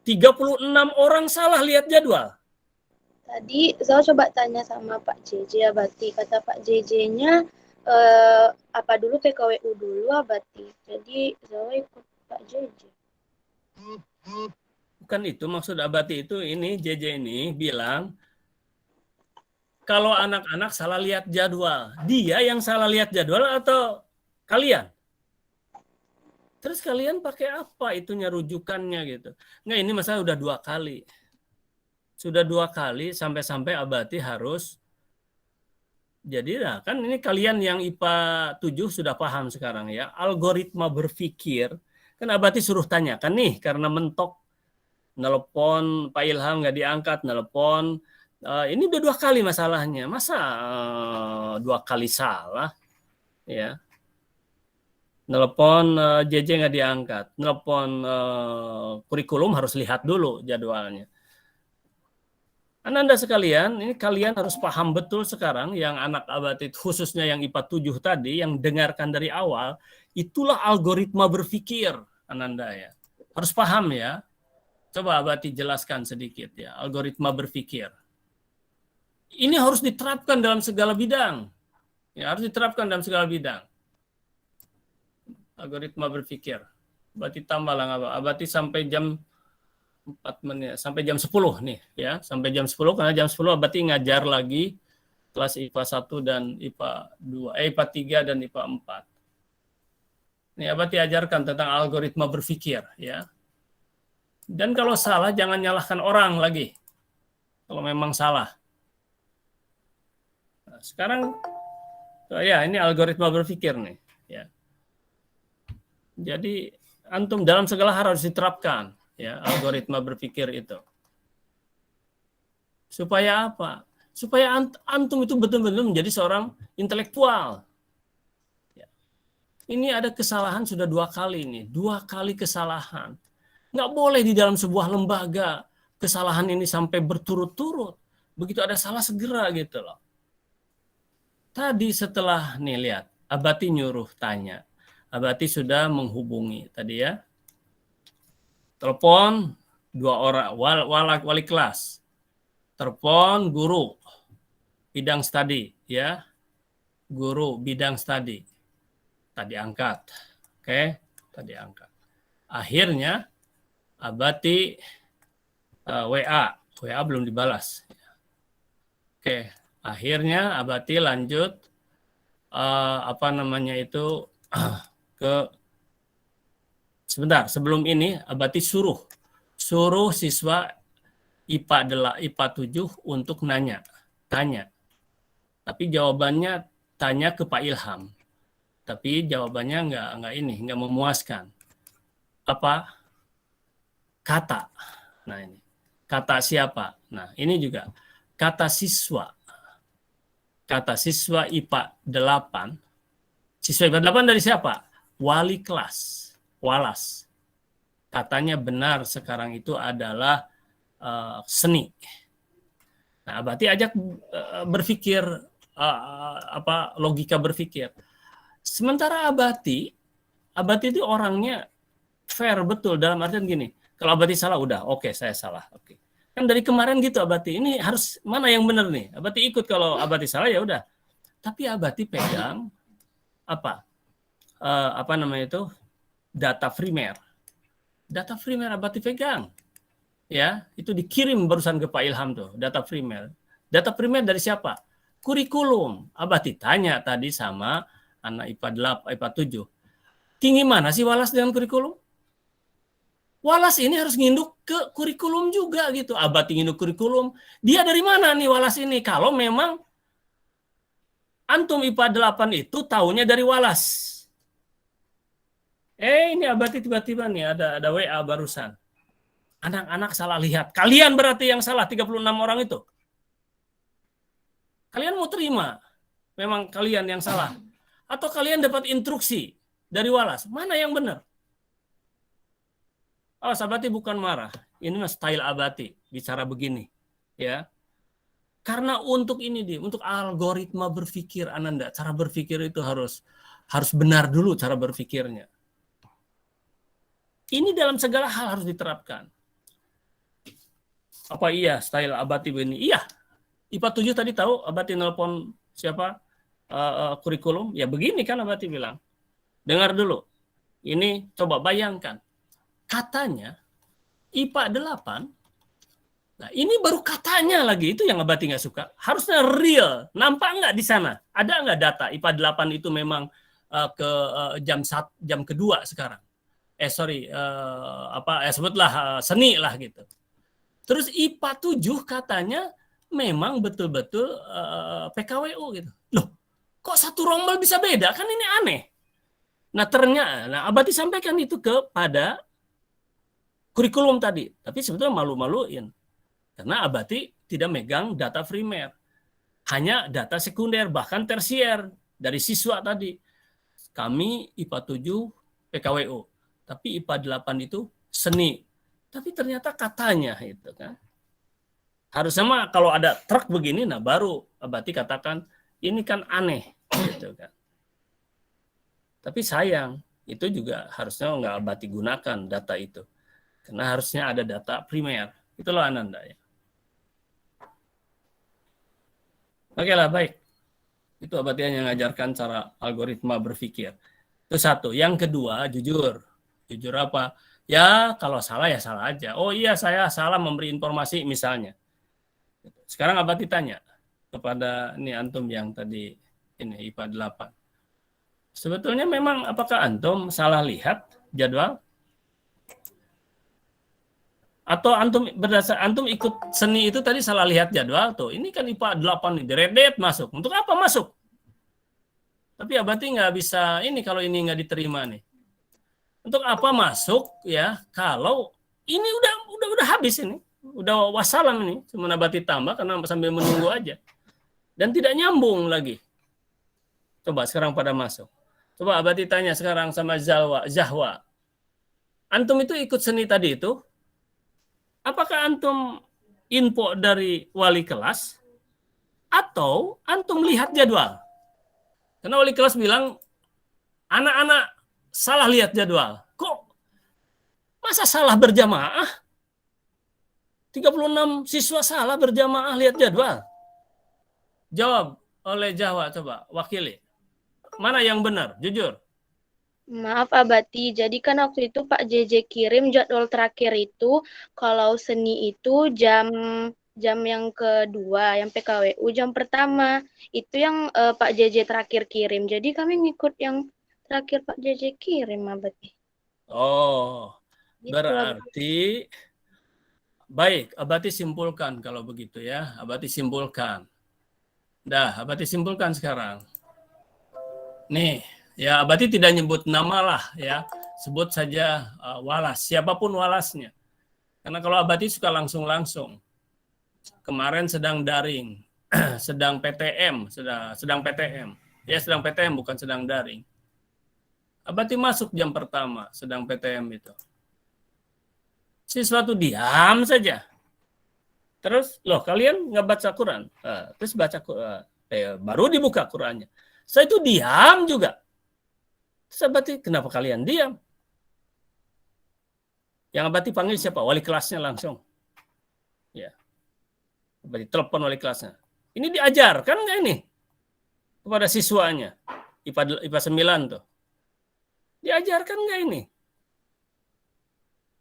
36 orang salah lihat jadwal. Tadi saya coba tanya sama Pak JJ Abati, kata Pak JJ-nya apa dulu PKWU dulu Abati. Jadi saya ikut Pak JJ. Bukan itu maksud Abati itu, ini JJ ini bilang kalau anak-anak salah lihat jadwal. Dia yang salah lihat jadwal atau kalian? Terus kalian pakai apa itunya rujukannya gitu? Ini masalah udah 2 kali. Sudah 2 kali sampai-sampai Abati harus. Jadi kan ini kalian yang IPA 7 sudah paham sekarang ya. Algoritma berpikir. Kan Abati suruh tanyakan nih karena mentok. Nelpon Pak Ilham nggak diangkat, nelpon. Ini udah 2 kali masalahnya. Masa 2 kali salah? Ya. Nelpon JJ nggak diangkat, nelpon kurikulum harus lihat dulu jadwalnya. Anda sekalian, ini kalian harus paham betul sekarang yang anak Abati khususnya yang IPA 7 tadi yang dengarkan dari awal, itulah algoritma berpikir Ananda ya. Harus paham ya. Coba Abati jelaskan sedikit ya, algoritma berpikir. Ini harus diterapkan dalam segala bidang. Ya, harus diterapkan dalam segala bidang. Algoritma berpikir. Abati tambahlah Abati sampai jam 4 menit, sampai jam 10 nih ya, sampai jam 10 karena jam 10 Abati ngajar lagi kelas IPA 1 dan IPA 2, IPA 3 dan IPA 4. Nih Abati ajarkan tentang algoritma berpikir ya. Dan kalau salah jangan nyalahkan orang lagi. Kalau memang salah. Nah, sekarang ya ini algoritma berpikir nih ya. Jadi antum dalam segala hal harus diterapkan ya algoritma berpikir itu. Supaya apa? Supaya antum itu betul-betul menjadi seorang intelektual. Ya. Ini ada kesalahan sudah 2 kali nih, 2 kali kesalahan. Nggak boleh di dalam sebuah lembaga kesalahan ini sampai berturut-turut. Begitu ada salah segera gitu loh. Tadi setelah nih lihat, Abati nyuruh tanya. Abati sudah menghubungi tadi ya. Telepon 2 orang wali kelas. Telepon guru bidang studi ya. Guru bidang studi. Tadi angkat. Oke, tadi angkat. Akhirnya Abati WA belum dibalas. Oke, akhirnya Abati lanjut ke sebentar, sebelum ini Abati suruh siswa IPA 7 untuk tanya. Tapi jawabannya tanya ke Pak Ilham. Tapi jawabannya nggak memuaskan. Apa? Kata. Nah ini. Kata siapa? Nah, ini juga kata siswa. Kata siswa IPA 8. Siswa IPA 8 dari siapa? Wali kelas. Walas. Katanya benar sekarang itu adalah seni. Nah, Abati ajak berpikir logika berpikir. Sementara Abati itu orangnya fair betul dalam artian gini. Kalau Abati salah udah, oke, saya salah. Oke. Kan dari kemarin gitu Abati, ini harus mana yang benar nih? Abati ikut, kalau Abati salah ya udah. Tapi Abati pegang data primer. Data primer Abati pegang. Ya, itu dikirim barusan ke Pak Ilham tuh, data primer. Data primer dari siapa? Kurikulum. Abati tanya tadi sama anak IPA 8, IPA 7. Tinggi mana sih Walas dengan kurikulum? Walas ini harus nginduk ke kurikulum juga gitu. Abati nginduk kurikulum. Dia dari mana nih Walas ini? Kalau memang antum IPA 8 itu taunya dari Walas. Ini Abati tiba-tiba nih ada WA barusan. Anak-anak salah lihat. Kalian berarti yang salah, 36 orang itu. Kalian mau terima memang kalian yang salah? Atau kalian dapat instruksi dari Walas? Mana yang benar? Oh, Abati bukan marah. Ini mah style Abati bicara begini, ya. Karena untuk untuk algoritma berpikir Ananda, cara berpikir itu harus benar dulu cara berpikirnya. Ini dalam segala hal harus diterapkan. Apa iya style Abati begini? Iya. IPA 7 tadi tahu Abati nelpon siapa? Kurikulum. Ya begini kan Abati bilang. Dengar dulu. Ini coba bayangkan. Katanya IPA 8. Nah, ini baru katanya lagi. Itu yang Abati nggak suka. Harusnya real. Nampak nggak di sana? Ada nggak data IPA 8 itu memang jam kedua sekarang? Sebutlah seni lah gitu. Terus IPA 7 katanya memang betul-betul PKWU gitu. Loh, kok satu rombel bisa beda? Kan ini aneh. Nah, ternyata Abati sampaikan itu kepada kurikulum tadi. Tapi sebetulnya malu-maluin. Karena Abati tidak megang data primer. Hanya data sekunder, bahkan tersier dari siswa tadi. Kami IPA 7 PKWU. Tapi IPA 8 itu seni. Tapi ternyata katanya itu kan. Harusnya mah kalau ada truk begini, nah baru Abati katakan ini kan aneh gitu kan. Tapi sayang, itu juga harusnya nggak Abati gunakan data itu. Karena harusnya ada data primer. Itulah Ananda ya. Oke lah, baik. Itu Abati hanya mengajarkan cara algoritma berpikir. Itu satu. Yang kedua, jujur. Jujur apa? Ya, kalau salah ya salah aja. Oh iya, saya salah memberi informasi misalnya. Sekarang Abati tanya kepada ini antum yang tadi ini IPA 8. Sebetulnya memang apakah antum salah lihat jadwal? Atau antum ikut seni itu tadi salah lihat jadwal tuh. Ini kan IPA 8 nih, deredet masuk. Untuk apa masuk? Tapi Abati nggak bisa ini kalau ini nggak diterima nih. Untuk apa masuk ya kalau ini udah habis ini. Udah wassalam ini. Cuma Abati tambah karena sambil menunggu aja. Dan tidak nyambung lagi. Coba sekarang pada masuk. Coba Abati tanya sekarang sama Zahwa. Antum itu ikut seni tadi itu? Apakah antum info dari wali kelas atau antum lihat jadwal? Karena wali kelas bilang, anak-anak salah lihat jadwal. Kok masa salah berjamaah? 36 siswa salah berjamaah lihat jadwal. Jawab oleh Jawa, coba wakili. Mana yang benar? Jujur. Maaf Abati, jadi kan waktu itu Pak JJ kirim jadwal terakhir itu kalau seni itu jam yang kedua, yang PKWU jam pertama. Itu yang Pak JJ terakhir kirim. Jadi kami ngikut yang terakhir Pak JJ kirim Abati. Oh, Gitu, berarti baik, Abati simpulkan kalau begitu ya. Abati simpulkan. Dah, Abati simpulkan sekarang. Nih, ya Abati tidak nyebut nama lah ya. Sebut saja Walas, siapapun Walasnya. Karena kalau Abati suka langsung-langsung. Kemarin sedang daring, sedang PTM, sedang PTM. Ya, sedang PTM bukan sedang daring. Abati masuk jam pertama, sedang PTM itu. Siswa tuh diam saja. Terus, loh kalian nggak baca Quran? Terus baca baru dibuka Qurannya. Saya itu diam juga. Terus Abati, kenapa kalian diam? Yang Abati panggil siapa? Wali kelasnya langsung. Ya. Abati telepon wali kelasnya. Ini diajarkan nggak ini? Kepada siswanya. IPA 9 tuh. Diajarkan nggak ini?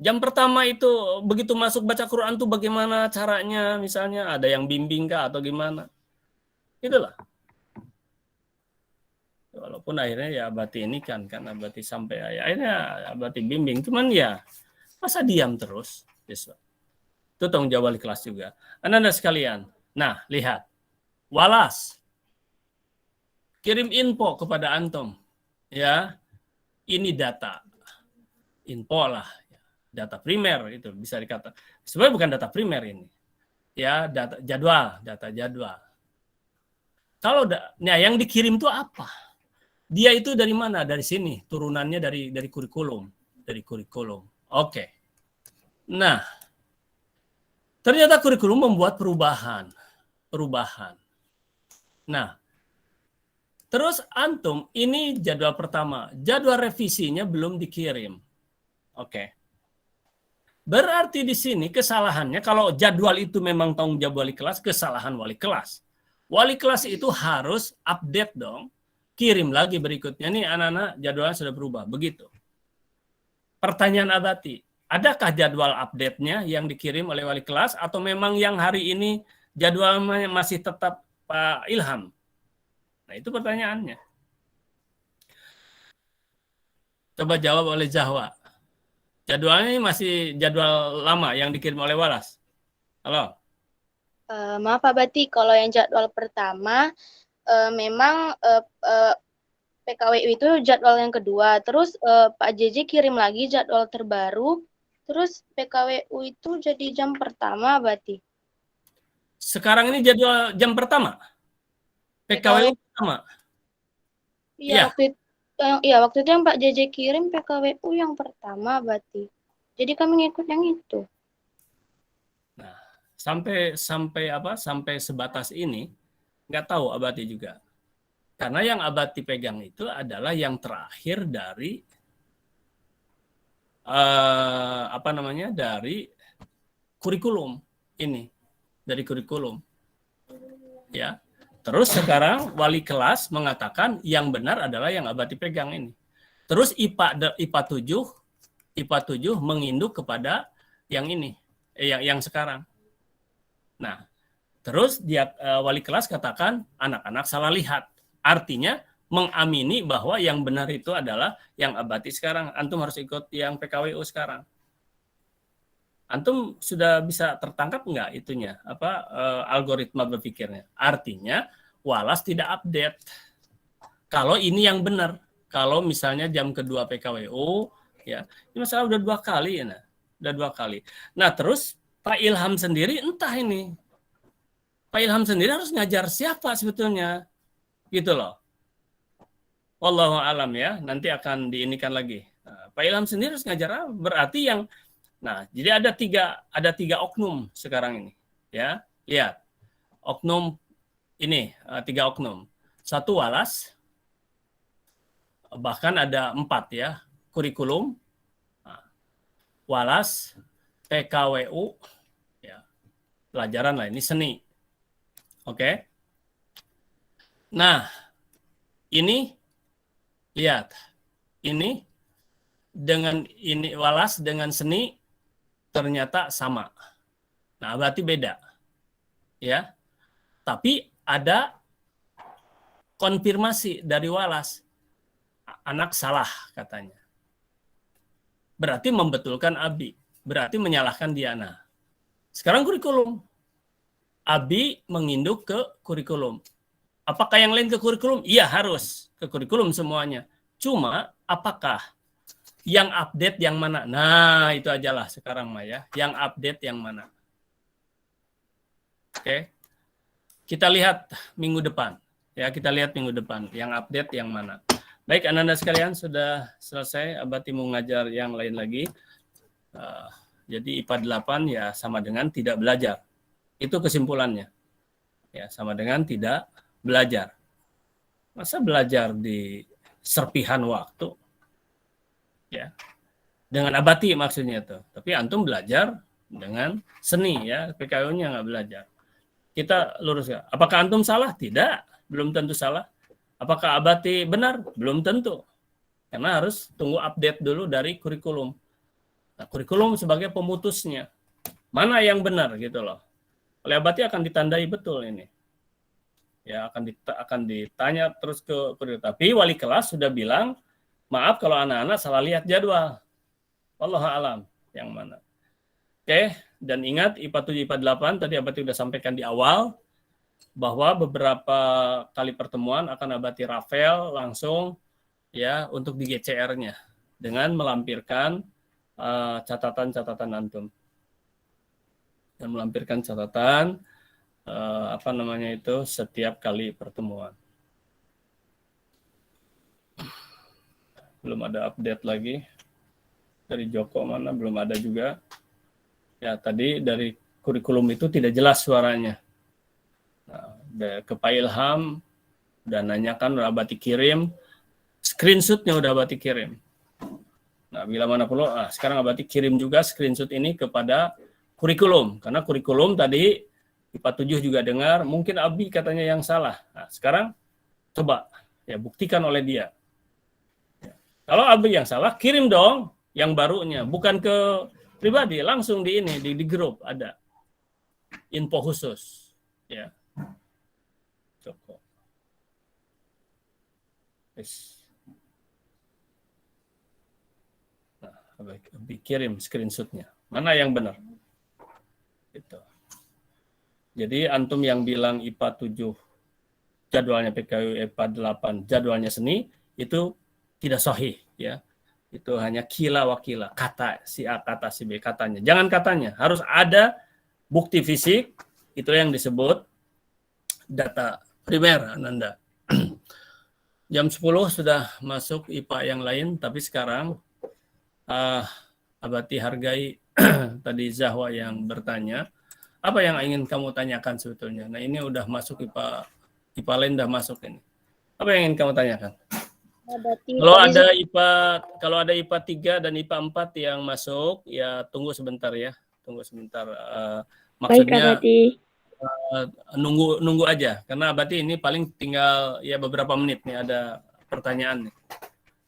Jam pertama itu begitu masuk baca Quran tuh bagaimana caranya, misalnya ada yang bimbing kah atau gimana? Itulah. Walaupun akhirnya ya Abati ini kan Abati sampai akhirnya Abati bimbing, cuman ya masa diam terus, siswa. Itu tanggung jawab wali kelas juga. Anda sekalian, nah lihat, Walas kirim info kepada antum, ya ini data, info lah, data primer itu bisa dikatakan. Sebenarnya bukan data primer ini, ya data jadwal. Kalau nah yang dikirim itu apa? Dia itu dari mana? Dari sini, turunannya dari kurikulum, Oke. Nah, ternyata kurikulum membuat perubahan. Nah, terus antum ini jadwal pertama, jadwal revisinya belum dikirim. Oke. Berarti di sini kesalahannya kalau jadwal itu memang tanggung jawab wali kelas, kesalahan wali kelas. Wali kelas itu harus update dong. Kirim lagi berikutnya, nih anak-anak jadwalnya sudah berubah, begitu. Pertanyaan Abati, adakah jadwal update-nya yang dikirim oleh wali kelas atau memang yang hari ini jadwalnya masih tetap Pak Ilham? Nah, itu pertanyaannya. Coba jawab oleh Jawa. Jadwalnya ini masih jadwal lama yang dikirim oleh Walas. Halo? Maaf Abati, kalau yang jadwal pertama memang PKWU itu jadwal yang kedua. Terus Pak JJ kirim lagi jadwal terbaru. Terus PKWU itu jadi jam pertama berarti. Sekarang ini jadwal jam pertama? PKWU pertama? Iya, waktu itu yang Pak JJ kirim PKWU yang pertama berarti. Jadi kami ngikut yang itu. Nah, sampai sebatas ini nggak tahu Abati juga. Karena yang Abati pegang itu adalah yang terakhir dari dari kurikulum ini, dari kurikulum. Ya. Terus sekarang wali kelas mengatakan yang benar adalah yang Abati pegang ini. Terus IPA 7 menginduk kepada yang ini, yang sekarang. Nah, terus dia wali kelas katakan anak-anak salah lihat. Artinya mengamini bahwa yang benar itu adalah yang Abati sekarang. Antum harus ikut yang PKWU sekarang. Antum sudah bisa tertangkap nggak itunya? Algoritma berpikirnya. Artinya Walas tidak update. Kalau ini yang benar. Kalau misalnya jam kedua PKWU, ya ini masalah udah 2 kali ya, udah 2 kali. Nah terus Pak Ilham sendiri entah ini. Pak Ilham sendiri harus ngajar siapa sebetulnya? Gitu loh. Wallahu alam ya, nanti akan diinikan lagi. Pak Ilham sendiri harus ngajar apa? Berarti yang Nah, jadi ada tiga oknum sekarang ini, ya. Lihat, oknum ini 3 oknum. 1 Walas, bahkan ada 4 ya, kurikulum, Walas, PKWU, ya, pelajaran lah ini seni, oke. Nah, ini lihat, ini dengan ini Walas dengan seni ternyata sama. Nah, berarti beda, ya. Tapi ada konfirmasi dari Walas, anak salah katanya. Berarti membetulkan Abi, berarti menyalahkan Diana. Sekarang kurikulum. Abi menginduk ke kurikulum. Apakah yang lain ke kurikulum? Iya, harus ke kurikulum semuanya. Cuma apakah yang update yang mana? Nah, itu ajalah sekarang mah ya. Yang update yang mana? Oke. Kita lihat minggu depan. Ya, kita lihat minggu depan yang update yang mana. Baik, anak-anak sekalian, sudah selesai. Abati mau ngajar yang lain lagi. Jadi IPA 8 ya sama dengan tidak belajar. Itu kesimpulannya. Ya, sama dengan tidak belajar. Masa belajar di serpihan waktu? Ya. Dengan abati maksudnya itu. Tapi antum belajar dengan seni ya, PKU-nya nggak belajar. Kita luruskan. Apakah antum salah? Tidak, belum tentu salah. Apakah abati benar? Belum tentu. Karena harus tunggu update dulu dari kurikulum. Nah, kurikulum sebagai pemutusnya. Mana yang benar gitu loh. Oleh abati akan ditandai betul ini. Ya, akan ditanya terus ke kurikulum. Tapi wali kelas sudah bilang, maaf kalau anak-anak salah lihat jadwal. Wallahu alam yang mana. Oke, dan ingat IPA 7 IPA 8 tadi abati sudah sampaikan di awal bahwa beberapa kali pertemuan akan abati Rafael langsung ya untuk di GCR-nya dengan melampirkan catatan-catatan antum. Dan melampirkan catatan setiap kali pertemuan. Belum ada update lagi. Dari Joko mana belum ada juga. Ya, tadi dari kurikulum itu tidak jelas suaranya. Nah, ke Pak Ilham udah nanyakan, udah abati kirim. Screenshotnya udah abati kirim. Nah, bila mana perlu, sekarang abati kirim juga screenshot ini kepada kurikulum. Karena kurikulum tadi IPA 7 juga dengar, mungkin Abi katanya yang salah. Nah, sekarang coba ya buktikan oleh dia. Ya. Kalau Abi yang salah, kirim dong yang barunya. Bukan ke pribadi, langsung di ini, di grup ada info khusus. Ya. Joko. Yes. Nah, kirim screenshotnya. Mana yang benar? Gitu. Jadi antum yang bilang IPA 7 jadwalnya PKU, IPA 8 jadwalnya seni, itu tidak sahih. Ya. Itu hanya kila wakila, kata si A, kata si B, katanya. Jangan katanya, harus ada bukti fisik, itu yang disebut data primer, Ananda. Jam 10 sudah masuk IPA yang lain, tapi sekarang abati hargai tadi Zahwa yang bertanya, apa yang ingin kamu tanyakan sebetulnya? Nah, ini udah masuk IPA lain udah masuk ini. Apa yang ingin kamu tanyakan? Kalau ada IPA 3 dan IPA 4 yang masuk, ya tunggu sebentar ya. Tunggu sebentar. Maksudnya nunggu aja karena abati ini paling tinggal ya beberapa menit nih ada pertanyaan nih.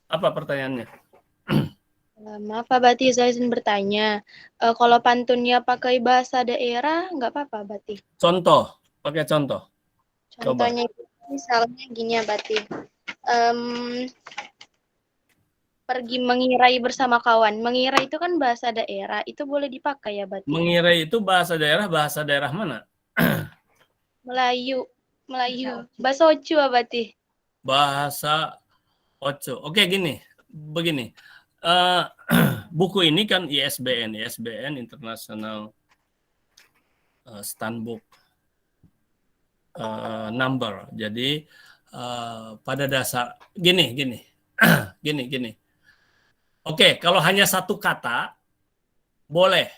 Apa pertanyaannya? Maaf Abati, saya izin bertanya. Kalau pantunnya pakai bahasa daerah, nggak apa-apa Abati? Contoh, pakai contoh. Contohnya misalnya gini Abati. Pergi mengirai bersama kawan. Mengirai itu kan bahasa daerah, itu boleh dipakai ya Abati? Mengirai itu bahasa daerah mana? Melayu. Bahasa Ocu Abati. Bahasa Oco. Oke, begini. Buku ini kan ISBN International Standbook Number. Jadi pada dasar gini. Oke, kalau hanya satu kata Boleh.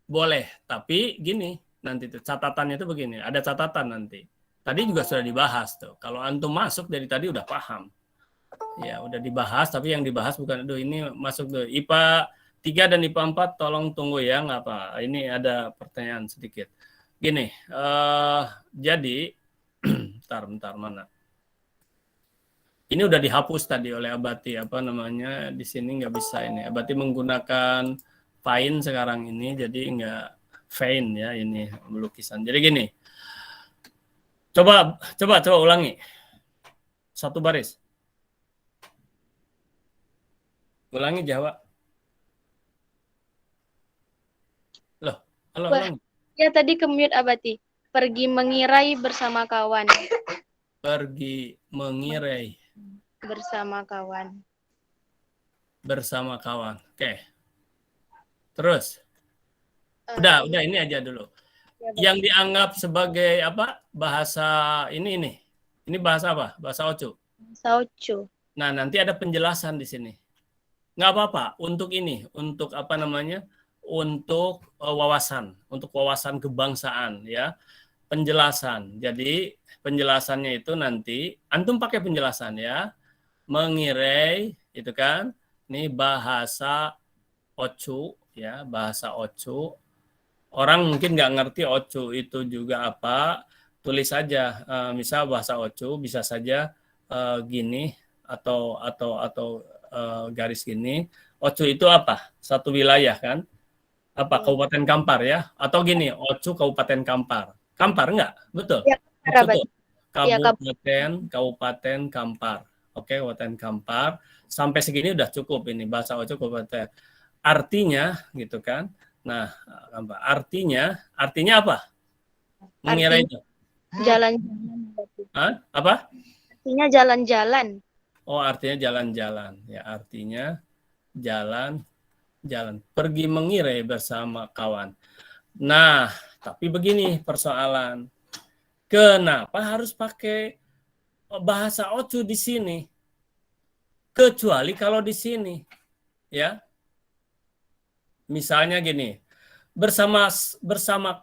Boleh, tapi gini, nanti tuh catatannya itu begini, ada catatan nanti. Tadi juga sudah dibahas tuh. Kalau antum masuk dari tadi udah paham. Ya, udah dibahas, tapi yang dibahas bukan, aduh ini masuk tuh IPA 3 dan IPA 4 tolong tunggu ya, nggak apa. Ini ada pertanyaan sedikit. Gini, jadi bentar mana? Ini udah dihapus tadi oleh Abati, apa namanya, di sini nggak bisa ini. Abati menggunakan Paint sekarang ini, jadi nggak Paint ya ini lukisan. Jadi gini, coba ulangi satu baris. Ulangi Jawa. Loh, halo ulangi. Ya tadi ke-mute Abati. Pergi mengirai bersama kawan. Pergi mengirai Bersama kawan. bersama kawan. Oke. Terus. Udah ini aja dulu. Ya, Yang dianggap sebagai apa? Bahasa ini. Ini bahasa apa? Bahasa Ocu. Saucu. Nah, nanti ada penjelasan di sini. Nggak apa-apa. Untuk ini, untuk apa namanya? Untuk wawasan, untuk wawasan kebangsaan ya. Penjelasan. Jadi penjelasannya itu nanti antum pakai penjelasan ya. Mengirai itu kan. Ini bahasa Ocu ya, bahasa Ocu. Orang mungkin nggak ngerti Ocu itu juga apa, tulis saja. Misal bahasa Ocu bisa saja gini atau garis gini. Ocu itu apa? Satu wilayah kan? Apa Kabupaten Kampar ya? Atau gini, Ocu Kabupaten Kampar. Kampar enggak? Betul. Ya, Betul. Ya, Kabupaten Kampar. Oke, Kabupaten Kampar. Sampai segini udah cukup ini bahasa Ocu Kabupaten. Artinya gitu kan. Nah, artinya apa? Mengira itu. Jalan-jalan. Apa? Artinya jalan-jalan. Oh, artinya jalan-jalan. Ya, artinya jalan. Pergi mengirai bersama kawan. Nah, tapi begini persoalan. Kenapa harus pakai bahasa Ocu di sini? Kecuali kalau di sini, ya. Misalnya gini, bersama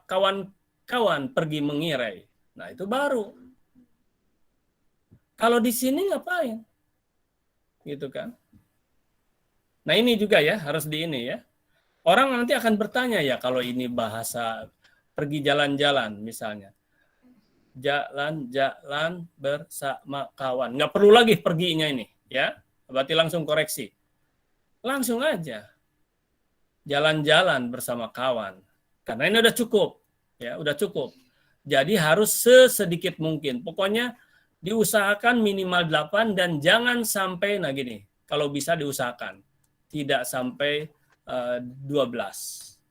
kawan-kawan pergi mengirai. Nah, itu baru. Kalau di sini ngapain? Gitu kan. Nah, ini juga ya, harus di ini ya. Orang nanti akan bertanya ya kalau ini bahasa pergi jalan-jalan misalnya. Jalan-jalan bersama kawan. Nggak perlu lagi perginya ini ya. Berarti langsung koreksi. Langsung aja. Jalan-jalan bersama kawan. Karena ini udah cukup. Ya, udah cukup. Jadi harus sesedikit mungkin. Pokoknya diusahakan minimal 8 dan jangan sampai, nah gini, kalau bisa diusahakan. Tidak sampai 12.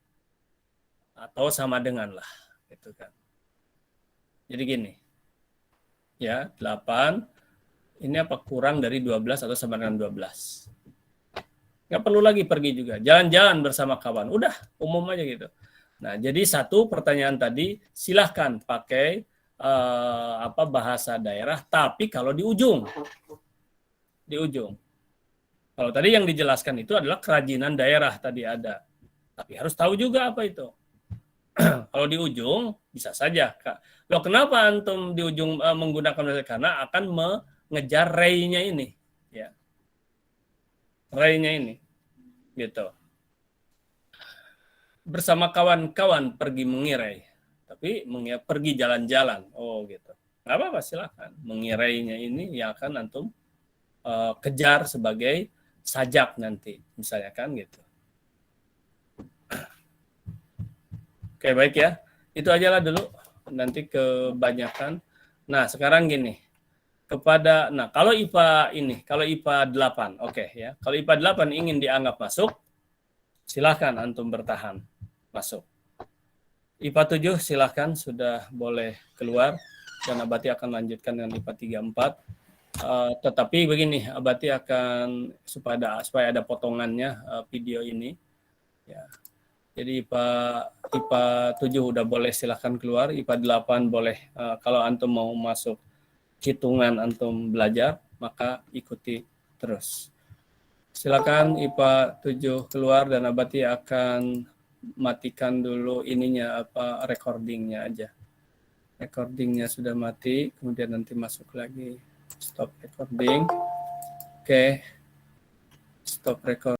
Atau sama dengan lah. Gitu kan. Jadi gini. Ya, 8. Ini apa kurang dari 12 atau sama dengan 12. Nggak perlu lagi pergi juga. Jalan-jalan bersama kawan. Udah, umum aja gitu. Nah, jadi satu pertanyaan tadi, silahkan pakai bahasa daerah, tapi kalau di ujung. Di ujung. Kalau tadi yang dijelaskan itu adalah kerajinan daerah tadi ada. Tapi harus tahu juga apa itu. Kalau di ujung, bisa saja. Loh, kenapa antum di ujung menggunakan karena akan mengejar ray-nya ini. Ya. Ray-nya ini. Gitu. Bersama kawan-kawan pergi mengirai. Tapi pergi jalan-jalan. Oh gitu. Nggak apa-apa, silakan. Mengirainya ini yang akan antum kejar sebagai sajak nanti. Misalnya kan gitu. Oke, baik ya. Itu aja lah dulu. Nanti kebanyakan. Nah, sekarang gini. Kalau IPA 8, oke ya. Kalau IPA 8 ingin dianggap masuk, silahkan antum bertahan masuk. IPA 7 silahkan sudah boleh keluar dan Abati akan lanjutkan dengan IPA 3 4. Tetapi begini, Abati akan supaya ada potongannya video ini. Ya. Jadi IPA 7 udah boleh silahkan keluar, IPA 8 boleh kalau antum mau masuk hitungan antum belajar, maka ikuti terus. Silakan IPA 7 keluar dan Abati akan matikan dulu ininya recordingnya aja. Recordingnya sudah mati, kemudian nanti masuk lagi. Stop recording. Oke. Stop recording.